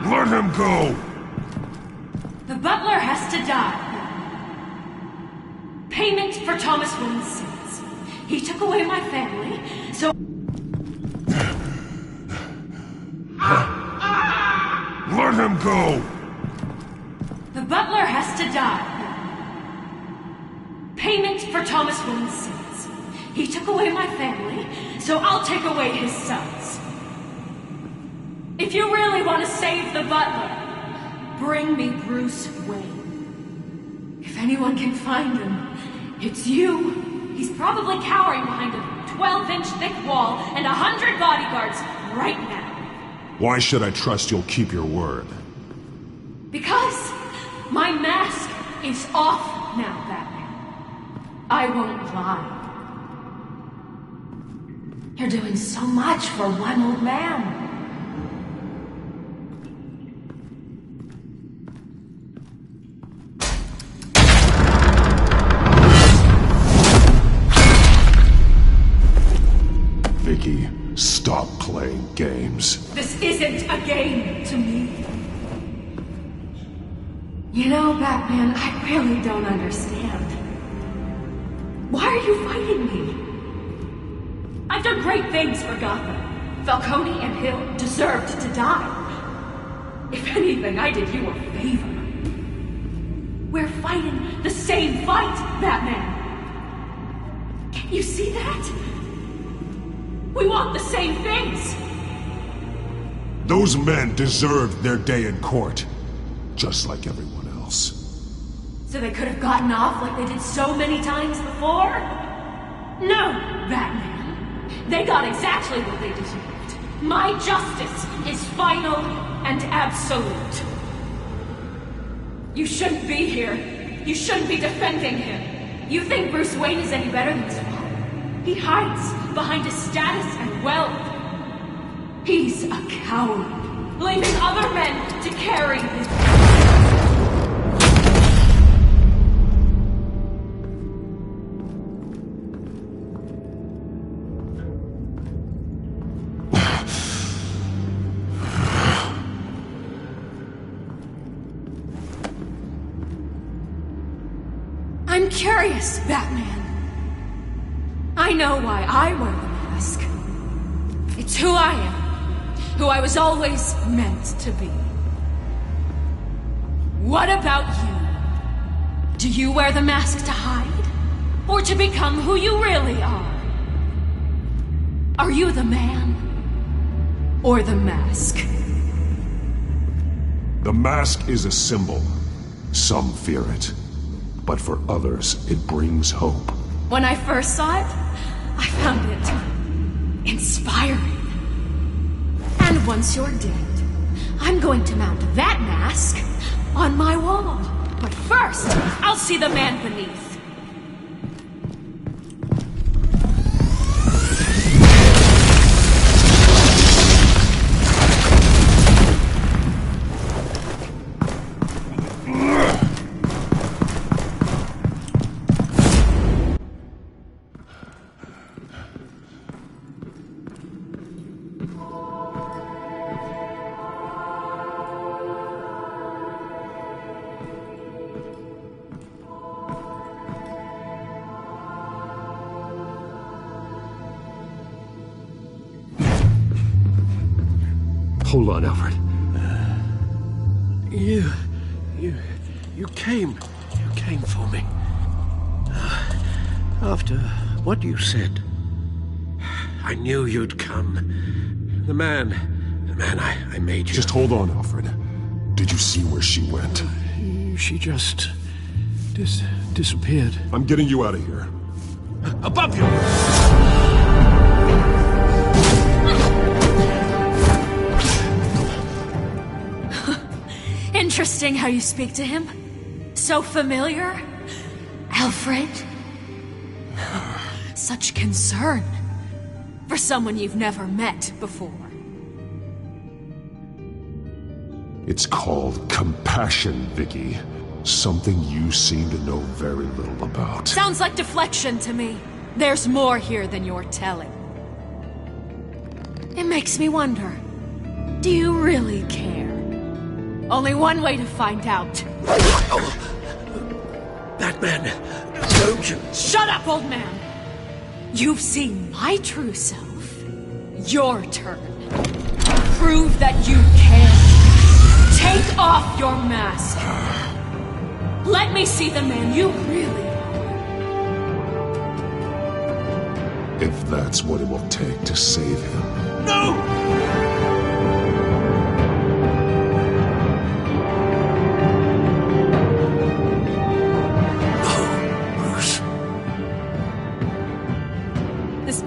Let him go!
The butler has to die. Payment for Thomas Wayne's sins. He took away my family, so...
Let him go!
The butler has to die. Payment for Thomas Wayne's sins. He took away my family, so I'll take away his sons. If you really want to save the butler, bring me Bruce Wayne. If anyone can find him, it's you. He's probably cowering behind a 12-inch thick wall and 100 bodyguards right now.
Why should I trust you'll keep your word?
Because my mask is off now, Batman. I won't lie. You're doing so much for one old man.
games.
This isn't a game to me. You know, Batman, I really don't understand. Why are you fighting me? I've done great things for Gotham. Falcone and Hill deserved to die. If anything, I did you a favor. We're fighting the same fight, Batman. Can you see that? We want the same things.
Those men deserved their day in court, just like everyone else.
So they could have gotten off like they did so many times before? No, Batman. They got exactly what they deserved. My justice is final and absolute. You shouldn't be here. You shouldn't be defending him. You think Bruce Wayne is any better than his father? He hides behind his status and wealth. He's a coward, leaving other men to carry his... I'm curious, Batman. I know why I wear the mask. It's who I am. Who I was always meant to be. What about you? Do you wear the mask to hide? Or to become who you really are? Are you the man? Or the mask?
The mask is a symbol. Some fear it. But for others, it brings hope.
When I first saw it, I found it inspiring. And once you're dead, I'm going to mount that mask on my wall. But first, I'll see the man beneath.
Hold on, Alfred.
You came for me. After what you said, I knew you'd come. The man I made you.
Just hold on, Alfred. Did you see where she went?
She just disappeared.
I'm getting you out of here.
Above you!
Interesting how you speak to him. So familiar. Alfred. Such concern. For someone you've never met before.
It's called compassion, Vicky. Something you seem to know very little about.
Sounds like deflection to me. There's more here than you're telling. It makes me wonder. Do you really care? Only one way to find out.
Batman, don't you...
Shut up, old man! You've seen my true self. Your turn. Prove that you can. Take off your mask. Let me see the man you really are.
If that's what it will take to save him.
No!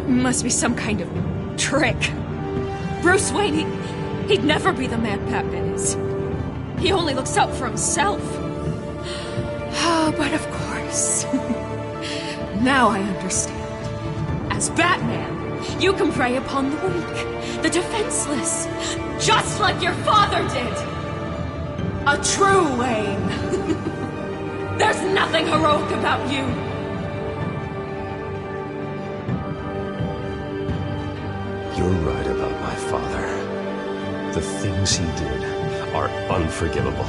Must be some kind of trick. Bruce Wayne, he'd never be the man Batman is. He only looks out for himself. But of course. Now I understand. As Batman, you can prey upon the weak, the defenseless, just like your father did. A true Wayne. There's nothing heroic about you.
You're right about my father.
The things he did are unforgivable.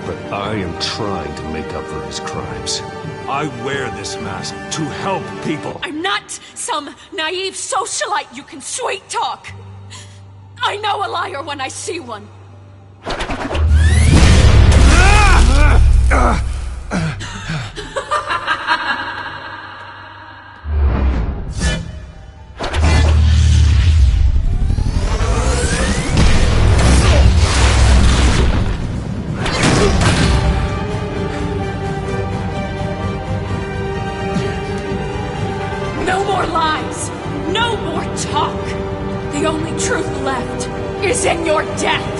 But I am trying to make up for his crimes. I wear this mask to help people.
I'm not some naive socialite you can sweet talk. I know a liar when I see one. No more lies! No more talk! The only truth left is in your death!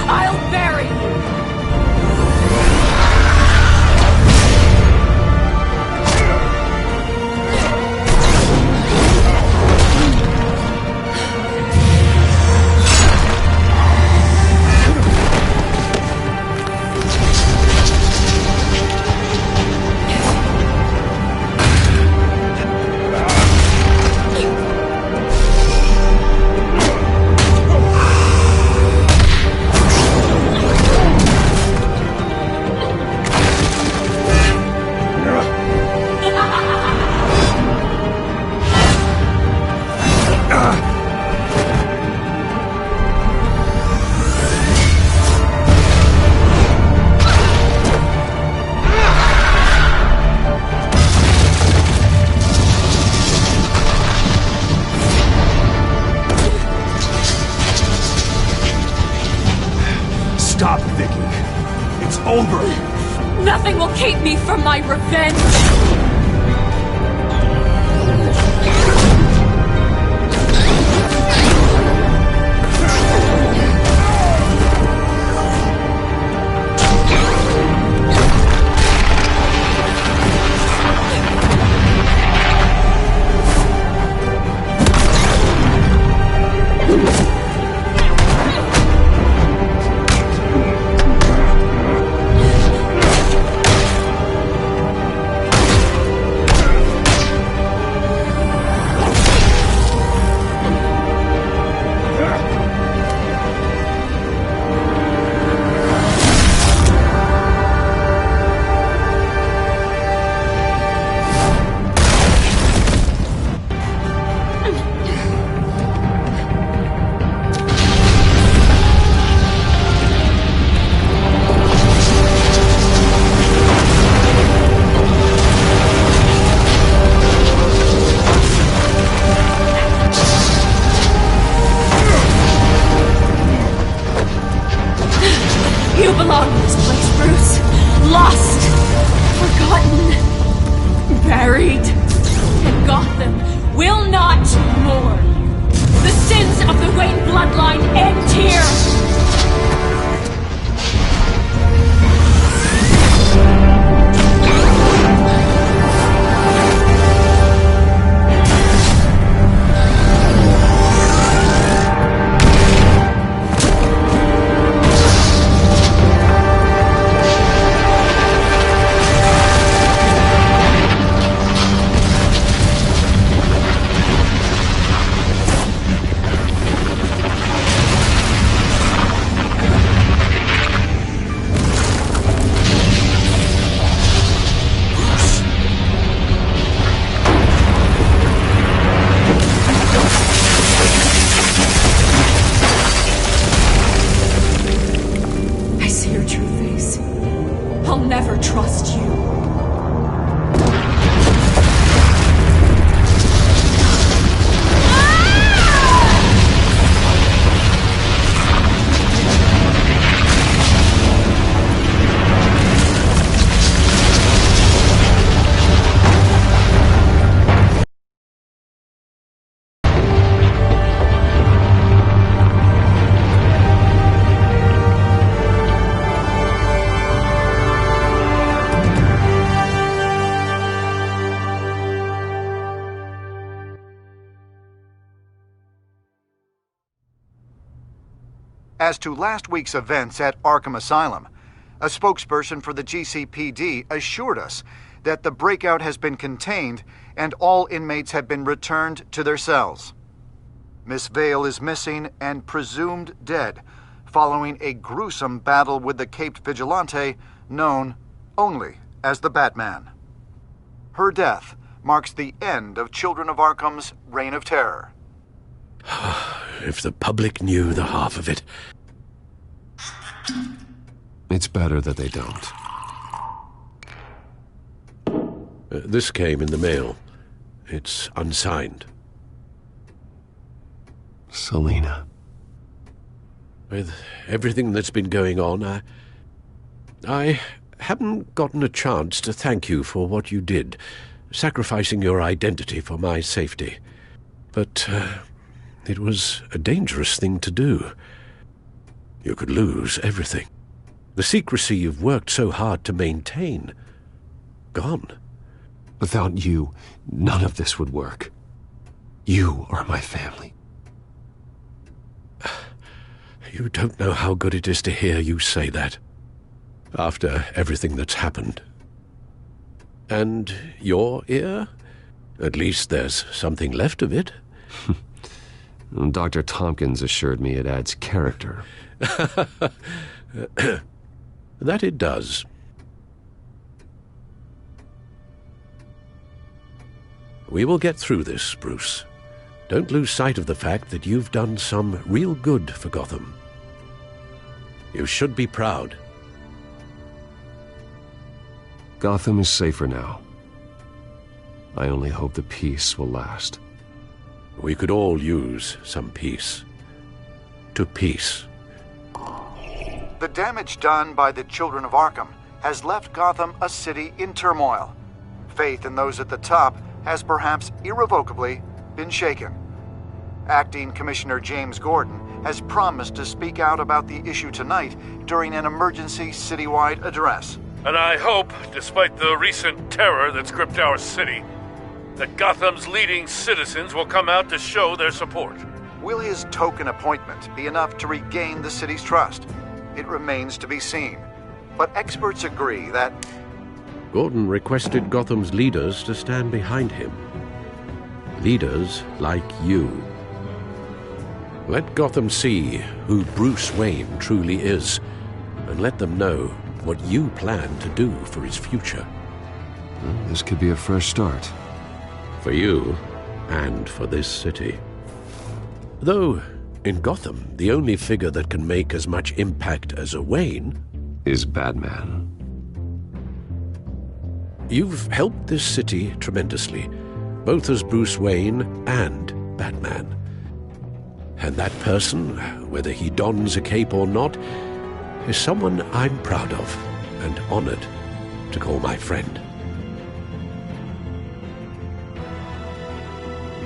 I'll bury you!
Stop, Vicky. It's over.
Nothing will keep me from my revenge! You belong in this place, Bruce. Lost, forgotten, buried. And Gotham will not mourn. The sins of the Wayne bloodline end here. I'll never trust you.
As to last week's events at Arkham Asylum, a spokesperson for the GCPD assured us that the breakout has been contained and all inmates have been returned to their cells. Miss Vale is missing and presumed dead, following a gruesome battle with the caped vigilante known only as the Batman. Her death marks the end of Children of Arkham's reign of terror.
If the public knew the half of it.
It's better that they don't.
This came in the mail. It's unsigned.
Selina.
With everything that's been going on, I haven't gotten a chance to thank you for what you did, sacrificing your identity for my safety. But it was a dangerous thing to do. You could lose everything. The secrecy you've worked so hard to maintain. Gone.
Without you, none of this would work. You are my family.
You don't know how good it is to hear you say that. After everything that's happened. And your ear? At least there's something left of it.
Dr. Tompkins assured me it adds character.
That it does. We will get through this, Bruce. Don't lose sight of the fact that you've done some real good for Gotham. You should be proud.
Gotham is safer now. I only hope the peace will last.
We could all use some peace. To peace.
The damage done by the Children of Arkham has left Gotham a city in turmoil. Faith in those at the top has perhaps irrevocably been shaken. Acting Commissioner James Gordon has promised to speak out about the issue tonight during an emergency citywide address.
And I hope, despite the recent terror that's gripped our city, that Gotham's leading citizens will come out to show their support.
Will his token appointment be enough to regain the city's trust? It remains to be seen. But experts agree that
Gordon requested Gotham's leaders to stand behind him. Leaders like you. Let Gotham see who Bruce Wayne truly is, and let them know what you plan to do for his future.
This could be a fresh start.
For you, and for this city. Though, in Gotham, the only figure that can make as much impact as a Wayne
is Batman.
You've helped this city tremendously, both as Bruce Wayne and Batman. And that person, whether he dons a cape or not, is someone I'm proud of and honored to call my friend.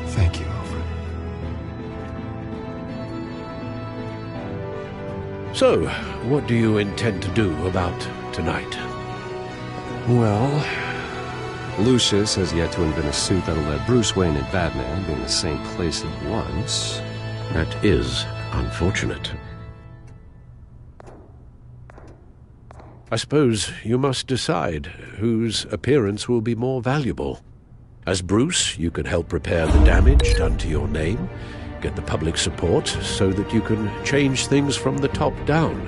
Thank you, Alfred.
So, what do you intend to do about tonight?
Well, Lucius has yet to invent a suit that'll let Bruce Wayne and Batman be in the same place at once.
That is unfortunate. I suppose you must decide whose appearance will be more valuable. As Bruce, you can help repair the damage done to your name, get the public support so that you can change things from the top down.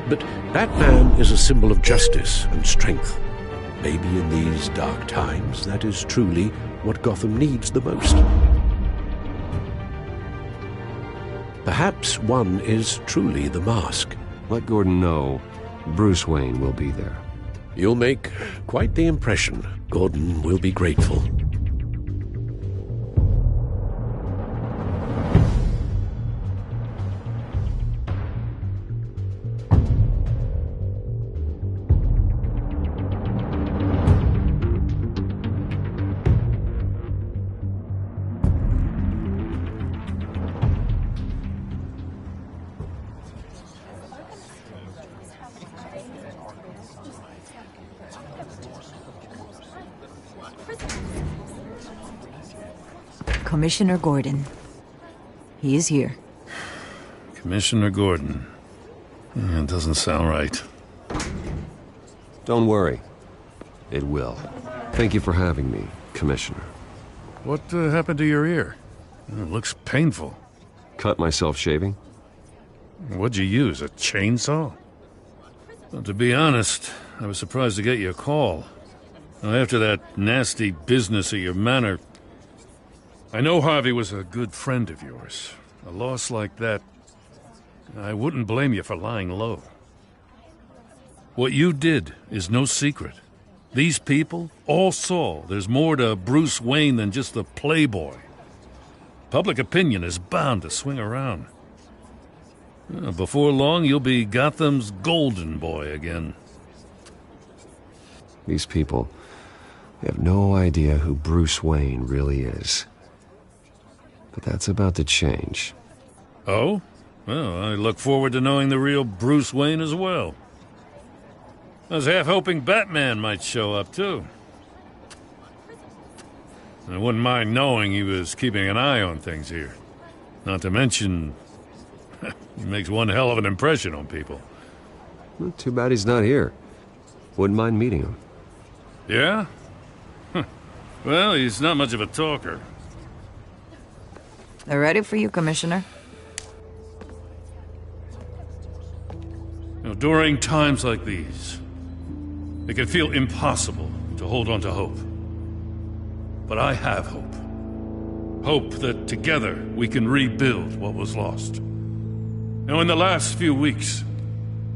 But Batman is a symbol of justice and strength. Maybe in these dark times, that is truly what Gotham needs the most. Perhaps one is truly the mask.
Let Gordon know Bruce Wayne will be there.
You'll make quite the impression. Gordon will be grateful.
Commissioner Gordon. He is here.
Commissioner Gordon. It doesn't sound right.
Don't worry. It will. Thank you for having me, Commissioner.
What happened to your ear? It looks painful.
Cut myself shaving?
What'd you use, a chainsaw? Well, to be honest, I was surprised to get your call. After that nasty business at your manor, I know Harvey was a good friend of yours. A loss like that, I wouldn't blame you for lying low. What you did is no secret. These people all saw there's more to Bruce Wayne than just the playboy. Public opinion is bound to swing around. Before long, you'll be Gotham's golden boy again.
These people, they have no idea who Bruce Wayne really is. But that's about to change.
Oh? Well, I look forward to knowing the real Bruce Wayne as well. I was half hoping Batman might show up, too. I wouldn't mind knowing he was keeping an eye on things here. Not to mention, he makes one hell of an impression on people.
Well, too bad he's not here. Wouldn't mind meeting him.
Yeah? Well, he's not much of a talker.
They're ready for you, Commissioner.
During times like these, it can feel impossible to hold on to hope. But I have hope. Hope that together we can rebuild what was lost. In the last few weeks,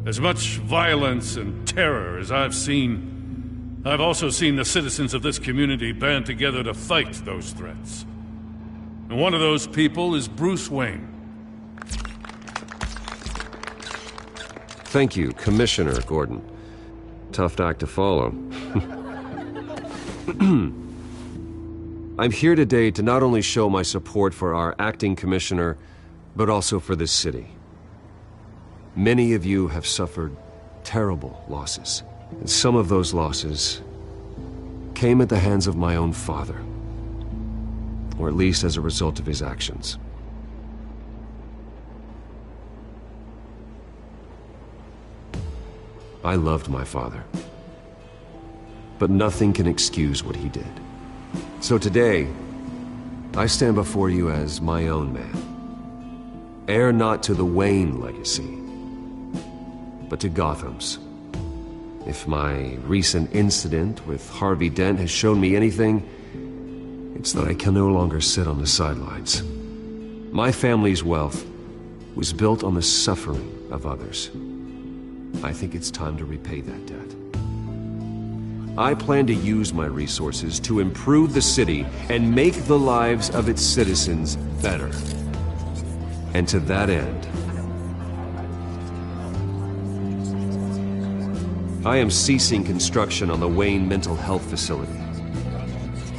as much violence and terror as I've seen, I've also seen the citizens of this community band together to fight those threats. And one of those people is Bruce Wayne.
Thank you, Commissioner Gordon. Tough act to follow. I'm here today to not only show my support for our acting commissioner, but also for this city. Many of you have suffered terrible losses, and some of those losses came at the hands of my own father, or at least as a result of his actions. I loved my father, but nothing can excuse what he did. So today, I stand before you as my own man, heir not to the Wayne legacy, but to Gotham's. If my recent incident with Harvey Dent has shown me anything, it's that I can no longer sit on the sidelines. My family's wealth was built on the suffering of others. I think it's time to repay that debt. I plan to use my resources to improve the city and make the lives of its citizens better. And to that end, I am ceasing construction on the Wayne Mental Health Facility.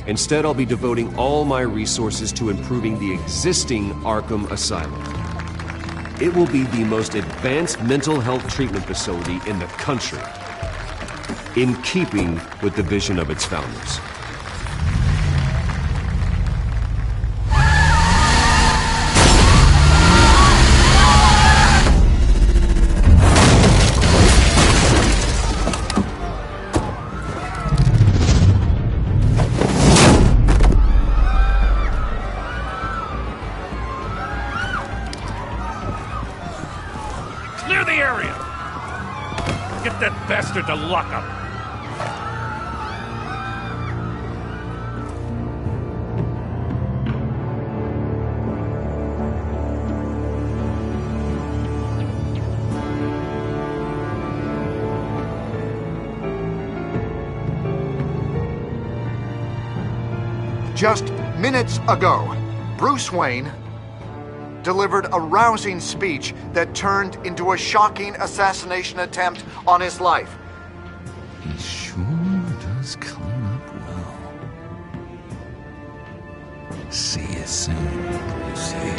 Instead, I'll be devoting all my resources to improving the existing Arkham Asylum. It will be the most advanced mental health treatment facility in the country, in keeping with the vision of its founders.
To lock up.
Just minutes ago, Bruce Wayne delivered a rousing speech that turned into a shocking assassination attempt on his life.
He sure does clean up well. See you soon, Brucey.